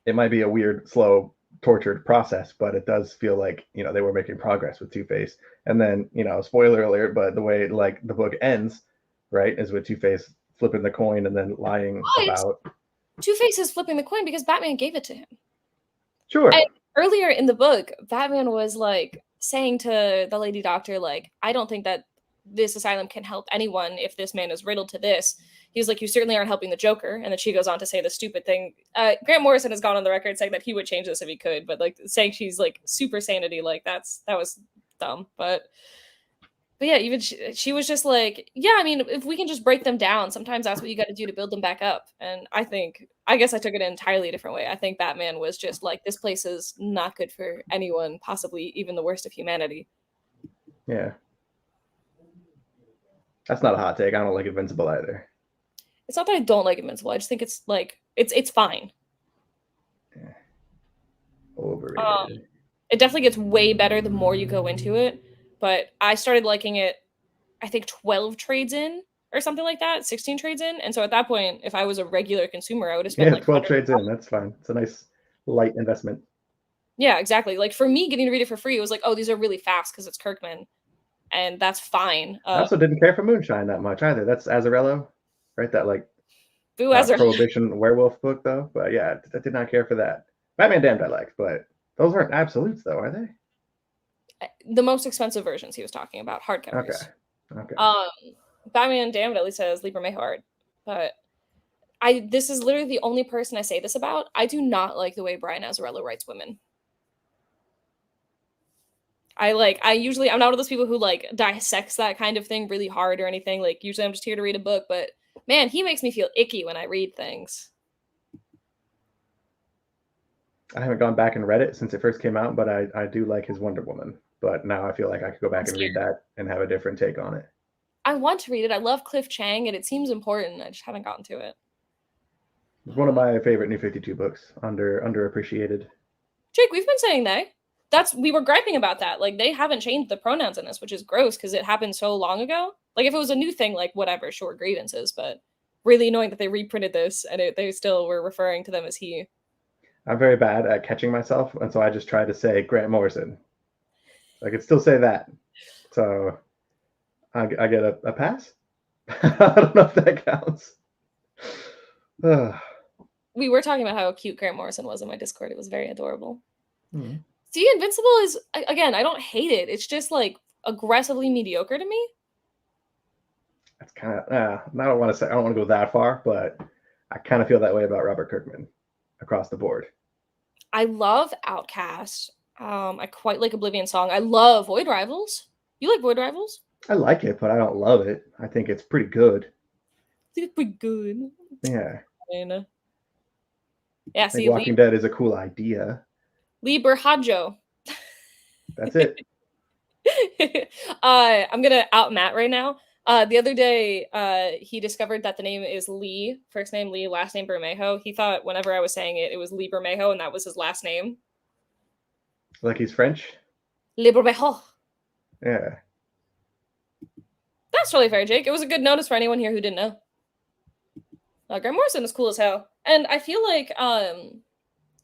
it might be a weird, slow, tortured process, but it does feel like they were making progress with Two-Face. And then spoiler alert, but the way like the book ends, right, is with Two-Face flipping the coin and then lying about. Two-Face is flipping the coin because Batman gave it to him. Sure. And earlier in the book, Batman was like saying to the lady doctor, like, "I don't think that this asylum can help anyone if this man is riddled to this." He was like, "You certainly aren't helping the Joker." And then she goes on to say the stupid thing. Grant Morrison has gone on the record saying that he would change this if he could, but like saying she's like super sanity, like that was dumb. But yeah, even she was just like, "Yeah, I mean, if we can just break them down, sometimes that's what you got to do to build them back up." And I guess I took it an entirely different way. I think Batman was just like, this place is not good for anyone, possibly even the worst of humanity. Yeah. That's not a hot take. I don't like Invincible either. It's not that I don't like Invincible. I just think it's like, it's fine. Yeah. Overrated. It definitely gets way better the more you go into it. But I started liking it, I think 12 trades in or something like that, 16 trades in. And so at that point, if I was a regular consumer, I would have spent like 12 trades in. That's fine. It's a nice light investment. Yeah, exactly. Like for me, getting to read it for free, it was like, oh, these are really fast because it's Kirkman. and that's fine. I also didn't care for Moonshine that much either. That's Azzarello, right? That like Boo Ezra. Prohibition werewolf book, though. But yeah, I did not care for that. Batman Damned I liked, but those aren't absolutes, though, are they? The most expensive versions he was talking about, Okay. hardcovers. Okay. Batman Damned at least has Libra Mayhew art, but this is literally the only person I say this about. I do not like the way Brian Azzarello writes women. I'm not one of those people who like dissects that kind of thing really hard or anything. Like usually I'm just here to read a book, but man, he makes me feel icky when I read things. I haven't gone back and read it since it first came out, but I do like his Wonder Woman. But now I feel like I could go back and read that and have a different take on it. I want to read it. I love Cliff Chang, and it seems important. I just haven't gotten to it. It's one of my favorite New 52 books, underappreciated. Jake, we've been saying we were griping about that. Like, they haven't changed the pronouns in this, which is gross because it happened so long ago. Like, if it was a new thing, like, whatever, short grievances, but really annoying that they reprinted this and they still were referring to them as he. I'm very bad at catching myself, and so I just try to say Grant Morrison. I could still say that. So I get a pass? I don't know if that counts. We were talking about how cute Grant Morrison was in my Discord. It was very adorable. Mm-hmm. See, Invincible is, again, I don't hate it. It's just, like, aggressively mediocre to me. That's kind of, I don't want to go that far, but I kind of feel that way about Robert Kirkman across the board. I love Outcast. I quite like Oblivion Song. I love Void Rivals. You like Void Rivals? I like it, but I don't love it. I think it's pretty good. I think it's pretty good. Yeah. Yeah, see, Walking Dead is a cool idea. Lee Berhajo. That's it. I'm gonna out Matt right now. The other day, he discovered that the name is Lee, first name Lee, last name Bermejo. He thought whenever I was saying it was Lee Bermejo, and that was his last name. Like he's French? Lee Bermejo. Yeah. That's totally fair, Jake. It was a good notice for anyone here who didn't know. Grant Morrison is cool as hell. And I feel like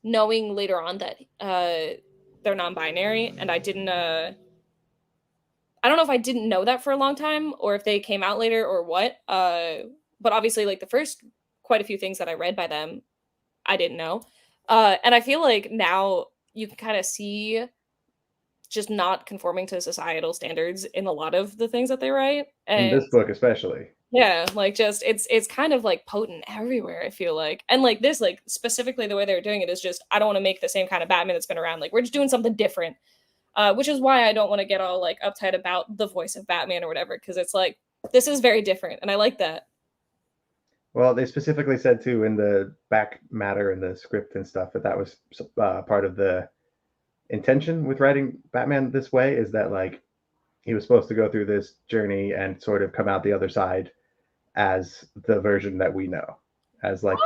knowing later on that they're non-binary, and I didn't... I don't know if I didn't know that for a long time, or if they came out later, or what. But obviously, like, the first quite a few things that I read by them, I didn't know. And I feel like now you can kind of see just not conforming to societal standards in a lot of the things that they write. And in this book especially. Yeah, like, just it's kind of like potent everywhere, I feel like. And like this, like, specifically the way they're doing it is just, I don't want to make the same kind of Batman that's been around. Like, we're just doing something different. Which is why I don't want to get all like uptight about the voice of Batman or whatever, because it's like, this is very different, and I like that. Well, they specifically said too in the back matter and the script and stuff that was part of the intention with writing Batman this way, is that like he was supposed to go through this journey and sort of come out the other side as the version that we know, as like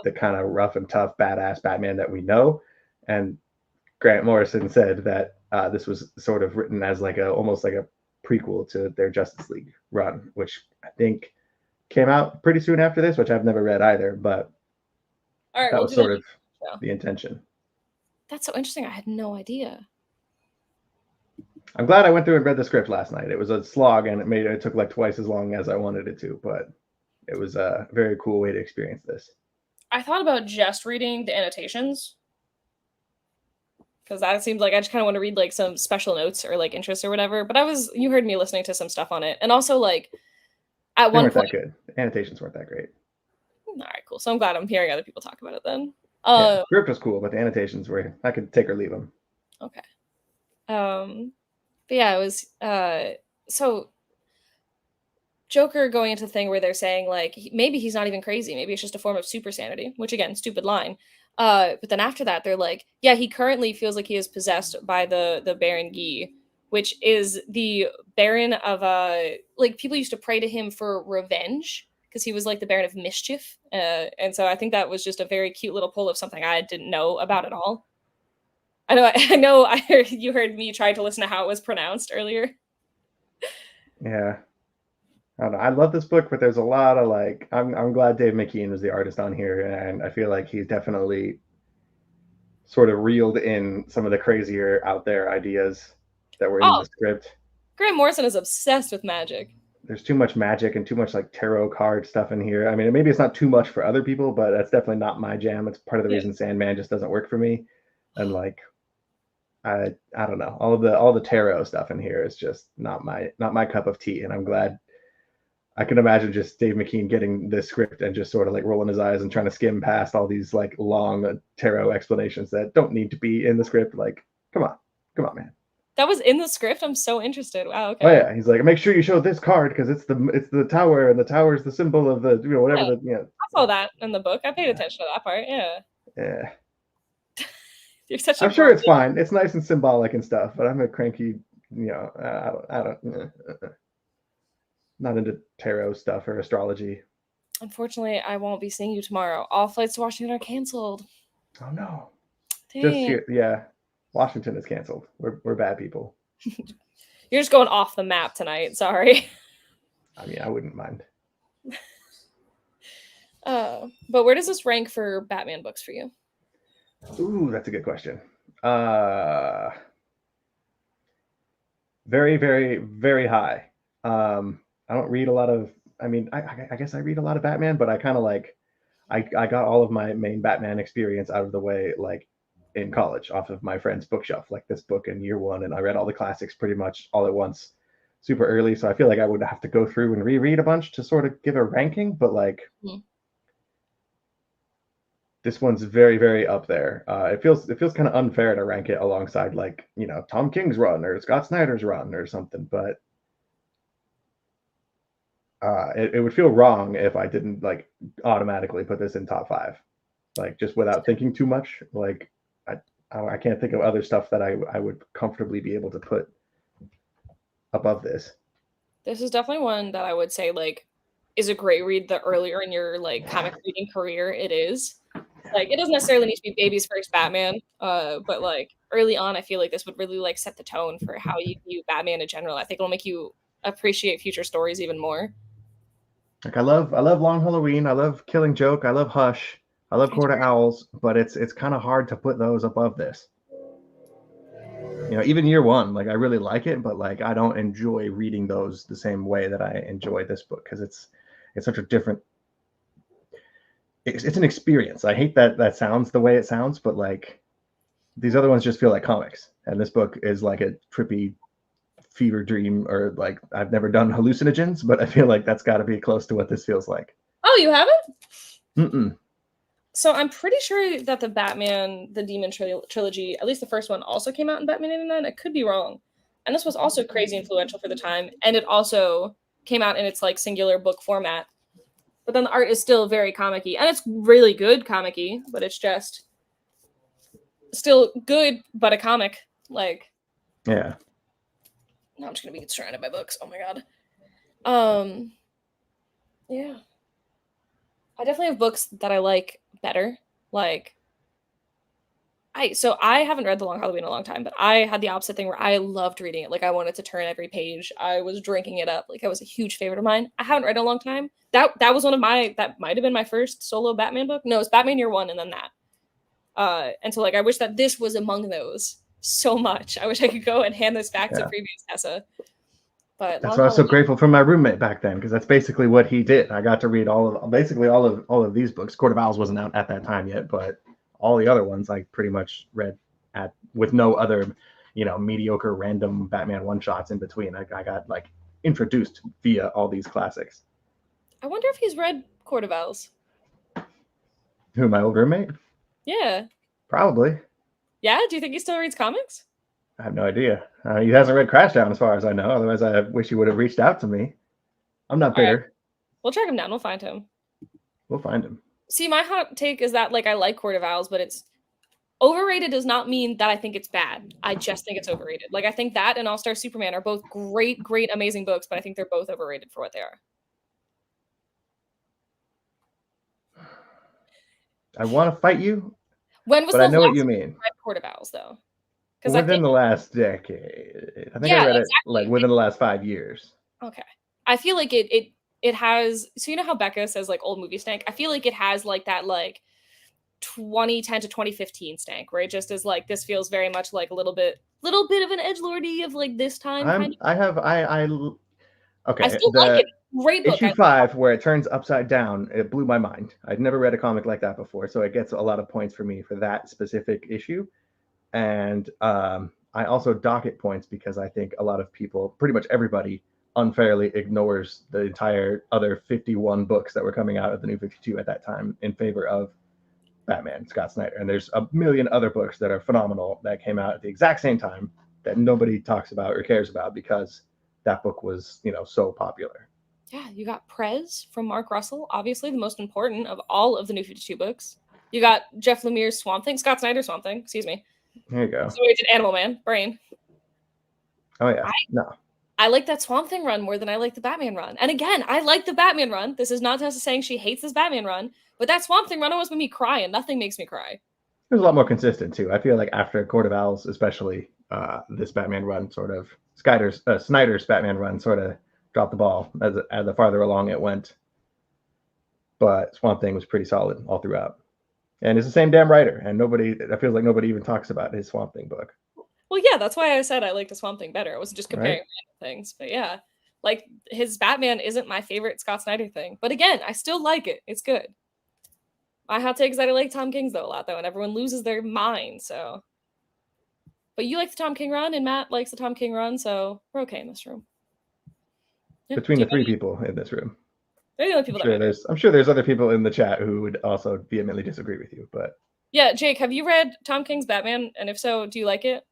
the kind of rough and tough badass Batman that we know. And Grant Morrison said that this was sort of written as like almost like a prequel to their Justice League run, which I think came out pretty soon after this, which I've never read either, but that was sort of the intention. That's so interesting. I had no idea. I'm glad I went through and read the script last night. It was a slog, and it took like twice as long as I wanted it to, but it was a very cool way to experience this. I thought about just reading the annotations, because that seems like I just kind of want to read like some special notes or like interests or whatever. But you heard me listening to some stuff on it, and also like at one point, that good. The annotations weren't that great. All right, cool. So I'm glad I'm hearing other people talk about it then. The script was cool, but the annotations were, I could take or leave them. Okay. But yeah, it was so Joker going into the thing where they're saying like maybe he's not even crazy, maybe it's just a form of super sanity, which again, stupid line. But then after that, they're like, yeah, he currently feels like he is possessed by the Baron Guy, which is the Baron of like people used to pray to him for revenge because he was like the Baron of Mischief. And so I think that was just a very cute little pull of something I didn't know about at all. I know you heard me try to listen to how it was pronounced earlier. Yeah. I don't know. I love this book, but there's a lot of like, I'm glad Dave McKean is the artist on here, and I feel like he's definitely sort of reeled in some of the crazier out there ideas that were in the script. Grant Morrison is obsessed with magic. There's too much magic and too much like tarot card stuff in here. I mean, maybe it's not too much for other people, but that's definitely not my jam. It's part of the reason Sandman just doesn't work for me. And like, I don't know, all the tarot stuff in here is just not my cup of tea. And I'm glad. I can imagine just Dave McKean getting this script and just sort of like rolling his eyes and trying to skim past all these like long tarot explanations that don't need to be in the script. Like, come on, man. That was in the script. I'm so interested. Wow. Okay. Oh yeah, he's like, make sure you show this card because it's the tower, and the tower is the symbol of the whatever Yeah. the I saw that in the book. I paid attention to that part. Yeah. Yeah. You're such. I'm sure it's fine. It's nice and symbolic and stuff, but I'm a cranky. I don't. Not into tarot stuff or astrology. Unfortunately, I won't be seeing you tomorrow. All flights to Washington are canceled. Oh no. Dang. Just here, yeah. Washington is canceled. We're bad people. You're just going off the map tonight. Sorry. I mean, I wouldn't mind. But where does this rank for Batman books for you? Ooh, that's a good question. Very, very, very high. I don't read a lot of. I mean, I guess I read a lot of Batman, but I kind of like. I got all of my main Batman experience out of the way, like in college, off of my friend's bookshelf, like this book in year one, and I read all the classics pretty much all at once, super early. So I feel like I would have to go through and reread a bunch to sort of give a ranking, but like. This one's very, very up there. It feels kind of unfair to rank it alongside like Tom King's run or Scott Snyder's run or something, but it would feel wrong if I didn't like automatically put this in top 5, like just without thinking too much. Like I can't think of other stuff that I would comfortably be able to put above this. This is definitely one that I would say like is a great read the earlier in your like comic reading career it is. Like, it doesn't necessarily need to be baby's first Batman, but like early on, I feel like this would really like set the tone for how you view Batman in general. I think it'll make you appreciate future stories even more. Like I love Long Halloween, I love Killing Joke, I love Hush, I love Court of Owls, but it's kind of hard to put those above this. Even year one, like I really like it, but like I don't enjoy reading those the same way that I enjoy this book because it's such a different. It's an experience. I hate that sounds the way it sounds, but like these other ones just feel like comics, and this book is like a trippy fever dream, or like I've never done hallucinogens, but I feel like that's got to be close to what this feels like. Oh, you haven't? Mm-mm. So I'm pretty sure that the Batman, the Demon trilogy, at least the first one, also came out in Batman 89. I could be wrong. And this was also crazy influential for the time, and it also came out in its like singular book format. But then the art is still very comic-y, and it's really good comic-y, but it's just still good, but a comic. Like, yeah. Now I'm just gonna be surrounded by books. Oh my god. Yeah. I definitely have books that I like better. Like, I haven't read The Long Halloween in a long time, but I had the opposite thing where I loved reading it. Like, I wanted to turn every page. I was drinking it up. Like, it was a huge favorite of mine. I haven't read in a long time. That was one of that might have been my first solo Batman book. No, it's Batman Year One and then that. And so like I wish that this was among those so much. I wish I could go and hand this back to previous Tessa. But that's why I was so grateful for my roommate back then, because that's basically what he did. I got to read all of these books. Court of Owls wasn't out at that time yet, but all the other ones I pretty much read with no other, mediocre random Batman one-shots in between. I got like introduced via all these classics. I wonder if he's read Court of Owls. Who, my old roommate? Yeah. Probably. Yeah? Do you think he still reads comics? I have no idea. He hasn't read Crashdown as far as I know. Otherwise, I wish he would have reached out to me. I'm not bitter. Right. We'll track him down. We'll find him. We'll find him. See, my hot take is that like I like Court of Owls, but it's overrated does not mean that I think it's bad. I just think it's overrated. Like I think that and All-Star Superman are both great, amazing books, but I think they're both overrated for what they are. I want to fight you. When was but the I know last what you mean. Court of Owls, though? Within the last decade. I think I read it like within the last 5 years. Okay. I feel like it has, so you know how Becca says like old movie stank? I feel like it has like that like 2010 to 2015 stank, where it just is like, this feels very much like a little bit of an edgelordy of like this time kind of. I I okay, still like the it. Great book. issue 5 where it turns upside down, it blew my mind. I'd never read a comic like that before, so it gets a lot of points for me for that specific issue. And I also dock it points because I think a lot of people, pretty much everybody, unfairly ignores the entire other 51 books that were coming out of the New 52 at that time in favor of Batman, Scott Snyder. And there's a million other books that are phenomenal that came out at the exact same time that nobody talks about or cares about because that book was, so popular. Yeah, you got Prez from Mark Russell, obviously the most important of all of the New 52 books. You got Jeff Lemire's Swamp Thing, Scott Snyder's Swamp Thing, excuse me. There you go. So we did Animal Man, Brain. Oh, yeah. No. I like that Swamp Thing run more than I like the Batman run. And again, I like the Batman run. This is not Tessa saying she hates this Batman run, but that Swamp Thing run almost made me cry, and nothing makes me cry. It was a lot more consistent, too. I feel like after Court of Owls, especially, this Batman run sort of, Snyder's Batman run sort of dropped the ball as the farther along it went. But Swamp Thing was pretty solid all throughout. And it's the same damn writer, and it feels like nobody even talks about his Swamp Thing book. Well, yeah, that's why I said I liked the Swamp Thing better. I wasn't just comparing things, but yeah. Like, his Batman isn't my favorite Scott Snyder thing. But again, I still like it. It's good. My hot take is that I like Tom King's, though, a lot, though, and everyone loses their mind, so. But you like the Tom King run, and Matt likes the Tom King run, so we're okay in this room. Yeah. Between the 3 people in this room. They're the only people I'm sure there's other people in the chat who would also vehemently disagree with you, but. Yeah, Jake, have you read Tom King's Batman? And if so, do you like it?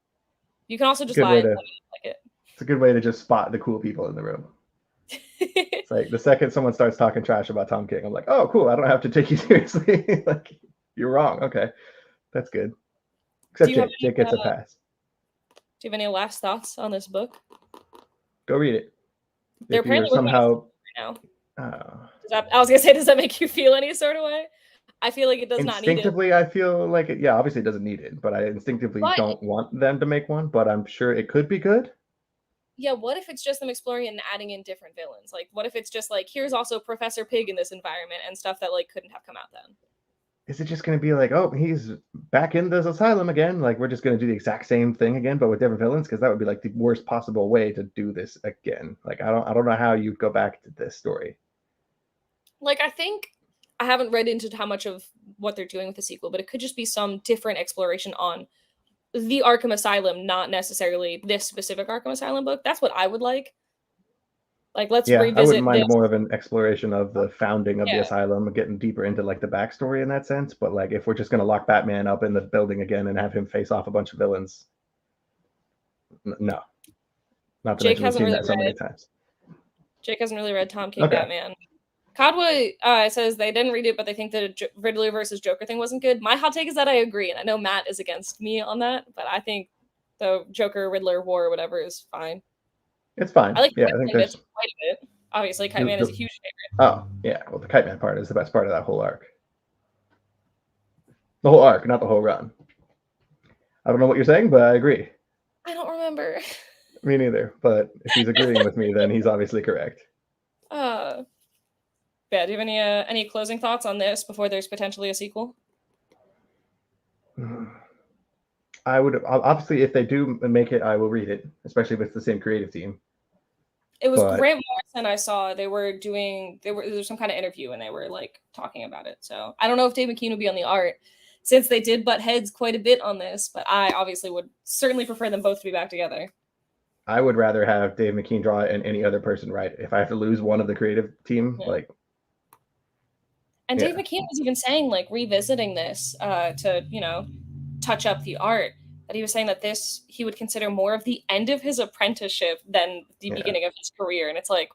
You can also just lie and tell me you like it. It's a good way to just spot the cool people in the room. It's like the second someone starts talking trash about Tom King, I'm like, oh, cool. I don't have to take you seriously. Like, you're wrong. Okay, that's good. Except Jake. Jake gets a pass. Do you have any last thoughts on this book? Go read it. They're apparently somehow right now. I was gonna say, does that make you feel any sort of way? I feel like it does not need it. Instinctively, I feel like it. Yeah, obviously it doesn't need it, but I instinctively don't want them to make one. But I'm sure it could be good. Yeah, what if it's just them exploring and adding in different villains? Like, what if it's just like, here's also Professor Pig in this environment and stuff that like couldn't have come out then? Is it just going to be like, oh, he's back in this asylum again? Like, we're just going to do the exact same thing again, but with different villains? Because that would be like the worst possible way to do this again. Like, I don't know how you'd go back to this story. Like, I think I haven't read into how much of what they're doing with the sequel, but it could just be some different exploration on the Arkham Asylum, not necessarily this specific Arkham Asylum book. That's what I would like. Like, let's revisit. I wouldn't mind more of an exploration of the founding of the asylum, getting deeper into like the backstory in that sense. But like, if we're just going to lock Batman up in the building again and have him face off a bunch of villains, no. Not to Jake mention we've seen that so many times. Jake hasn't really read Tom King Batman. Cadwa says they didn't read it, but they think the Riddler versus Joker thing wasn't good. My hot take is that I agree, and I know Matt is against me on that, but I think the Joker Riddler war or whatever is fine. It's fine. I like I think there's quite a bit. Obviously, Kite Man is a huge favorite. Oh yeah, well the Kite Man part is the best part of that whole arc. The whole arc, not the whole run. I don't know what you're saying, but I agree. I don't remember. Me neither. But if he's agreeing with me, then he's obviously correct. Yeah, do you have any closing thoughts on this before there's potentially a sequel? I would obviously, if they do make it, I will read it, especially if it's the same creative team. It was Grant Morrison I saw. There was some kind of interview and they were like talking about it. So I don't know if Dave McKean would be on the art since they did butt heads quite a bit on this, but I obviously would certainly prefer them both to be back together. I would rather have Dave McKean draw it and any other person write it. If I have to lose one of the creative team, like. And Dave McKean was even saying, like, revisiting this to, touch up the art, that he was saying that he would consider more of the end of his apprenticeship than the beginning of his career. And it's like,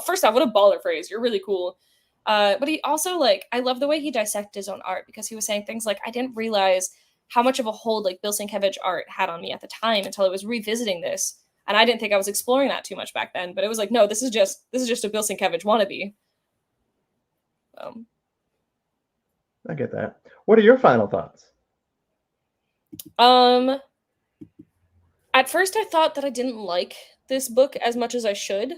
first off, what a baller phrase. You're really cool. But he also, like, I love the way he dissected his own art, because he was saying things like, I didn't realize how much of a hold, like, Bill Sienkiewicz art had on me at the time until I was revisiting this. And I didn't think I was exploring that too much back then. But it was like, no, this is just a Bill Sienkiewicz wannabe. I get that. What are your final thoughts? At first I thought that I didn't like this book as much as I should.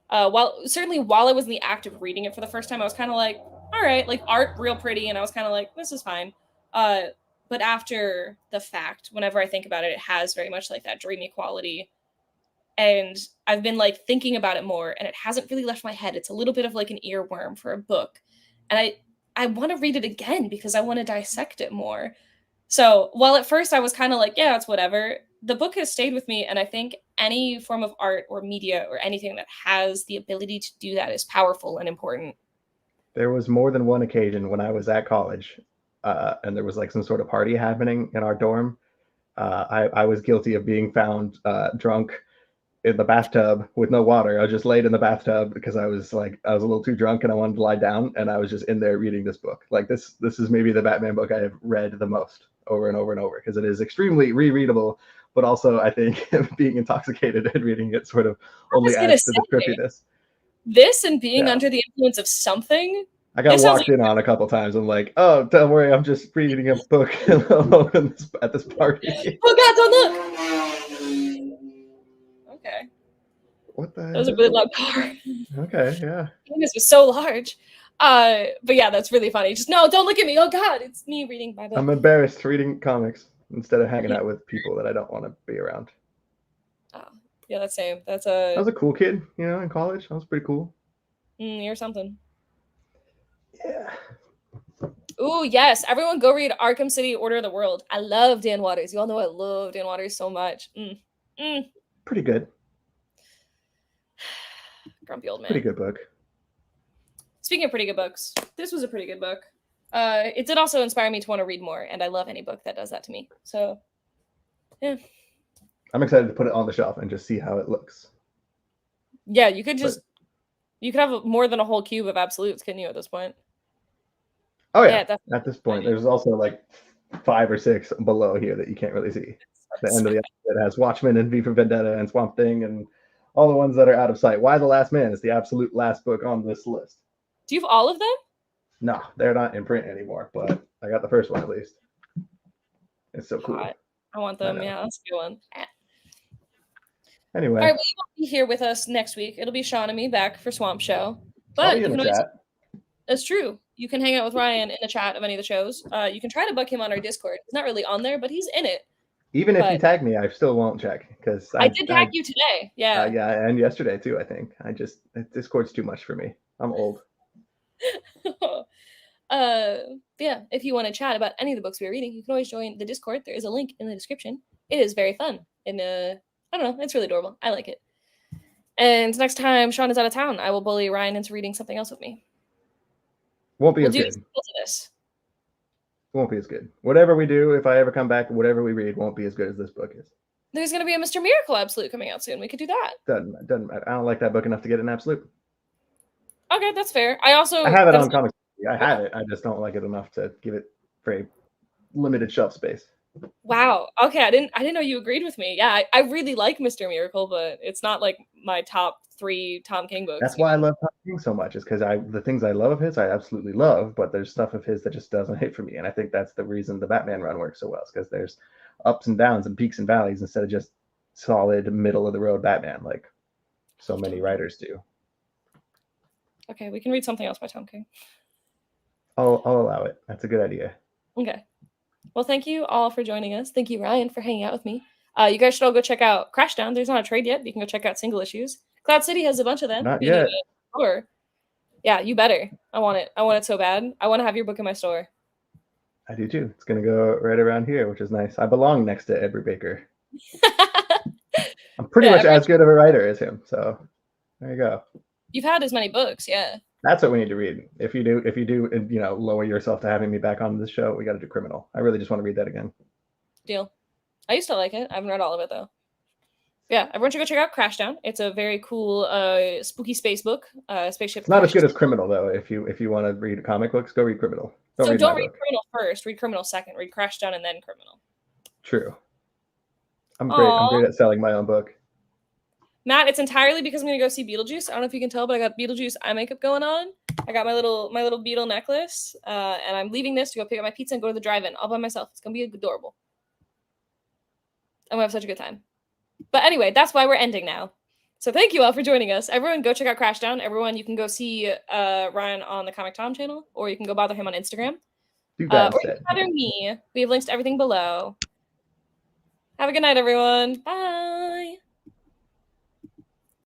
While I was in the act of reading it for the first time, I was kind of like, all right, like art real pretty, and I was kind of like, this is fine. But after the fact, whenever I think about it, it has very much like that dreamy quality. And I've been like thinking about it more, and it hasn't really left my head. It's a little bit of like an earworm for a book. And I want to read it again because I want to dissect it more. So while at first I was kind of like, yeah, it's whatever, the book has stayed with me. And I think any form of art or media or anything that has the ability to do that is powerful and important. There was more than one occasion when I was at college, and there was like some sort of party happening in our dorm. I was guilty of being found drunk in the bathtub with no water. I was just laid in the bathtub because I was a little too drunk and I wanted to lie down, and I was just in there reading this book. Like this is maybe the Batman book I have read the most over and over and over because it is extremely rereadable, but also I think being intoxicated and reading it sort of only adds to the trippiness. This and being under the influence of something. I got walked in on a couple times. I'm like, oh, don't worry, I'm just reading a book alone at this party. Oh God, don't look! Okay. What the hell? That was a really loud car. Okay, yeah. This was so large. But yeah, that's really funny. Just no, don't look at me. Oh God, it's me reading my book. I'm embarrassed reading comics instead of hanging out with people that I don't want to be around. Oh, yeah, that's same. I was a cool kid, in college. I was pretty cool. You're something. Yeah. Ooh, yes. Everyone go read Arkham City, Order of the World. I love Dan Watters. You all know I love Dan Watters so much. Pretty good. Grumpy old man. Pretty good book. Speaking of pretty good books, this was a pretty good book. It did also inspire me to want to read more, and I love any book that does that to me. So, yeah. I'm excited to put it on the shelf and just see how it looks. Yeah, you could have more than a whole cube of absolutes, couldn't you, at this point? Oh, yeah. At this point, there's also like 5 or 6 below here that you can't really see. The end of the episode has Watchmen and V for Vendetta and Swamp Thing and all the ones that are out of sight. Why the Last Man is the absolute last book on this list. Do you have all of them? No, they're not in print anymore, but I got the first one at least. It's so cool. I want them. Yeah, that's a good one. Anyway. All right, well, you won't be here with us next week. It'll be Sean and me back for Swamp Show. But you can always, chat. That's true. You can hang out with Ryan in the chat of any of the shows. You can try to book him on our Discord. He's not really on there, but he's in it. Even if you tag me, I still won't check because I did tag you today. Yeah. Yeah, and yesterday too. I think Discord's too much for me. I'm old. Yeah. If you want to chat about any of the books we are reading, you can always join the Discord. There is a link in the description. It is very fun, and I don't know, it's really adorable. I like it. And next time Sean is out of town, I will bully Ryan into reading something else with me. Won't be as good. Won't be as good. Whatever we do, if I ever come back, whatever we read won't be as good as this book is. There's going to be a Mr. Miracle Absolute coming out soon. We could do that. Doesn't matter. I don't like that book enough to get an Absolute. Okay, that's fair. I have it on Comics. I have it. I just don't like it enough to give it very limited shelf space. Wow. Okay, I didn't know you agreed with me. Yeah, I really like Mr. Miracle, but it's not like my top 3 Tom King books. That's why I love Tom King so much, is because the things I love of his, I absolutely love, but there's stuff of his that just doesn't hit for me. And I think that's the reason the Batman run works so well, is because there's ups and downs and peaks and valleys instead of just solid middle of the road Batman like so many writers do. Okay, we can read something else by Tom King. I'll allow it. That's a good idea. Okay. Well, thank you all for joining us. Thank you, Ryan, for hanging out with me. You guys should all go check out Crashdown. There's not a trade yet, but you can go check out single issues. Cloud City has a bunch of them. Not yet. Yeah, you better. I want it. I want it so bad. I want to have your book in my store. I do too. It's going to go right around here, which is nice. I belong next to Edward Baker. I'm pretty much as good of a writer as him. So there you go. You've had as many books, yeah. That's what we need to read. If you do, lower yourself to having me back on this show, we got to do Criminal. I really just want to read that again. Deal. I used to like it. I haven't read all of it though. Yeah, everyone should go check out Crashdown. It's a very cool, spooky space book. Spaceship. It's not as good as Criminal though. If you want to read comic books, go read Criminal. Don't read Criminal first. Read Criminal second. Read Crashdown and then Criminal. True. I'm great. I'm great at selling my own book. Matt, it's entirely because I'm gonna go see Beetlejuice. I don't know if you can tell, but I got Beetlejuice eye makeup going on. I got my little beetle necklace, and I'm leaving this to go pick up my pizza and go to the drive-in all by myself. It's gonna be adorable. I'm gonna have such a good time. But anyway, that's why we're ending now. So thank you all for joining us. Everyone, go check out Crashdown. Everyone, you can go see Ryan on the Comic Tom channel, or you can go bother him on Instagram. Do that Or you instead. can bother me. We have links to everything below. Have a good night, everyone. Bye.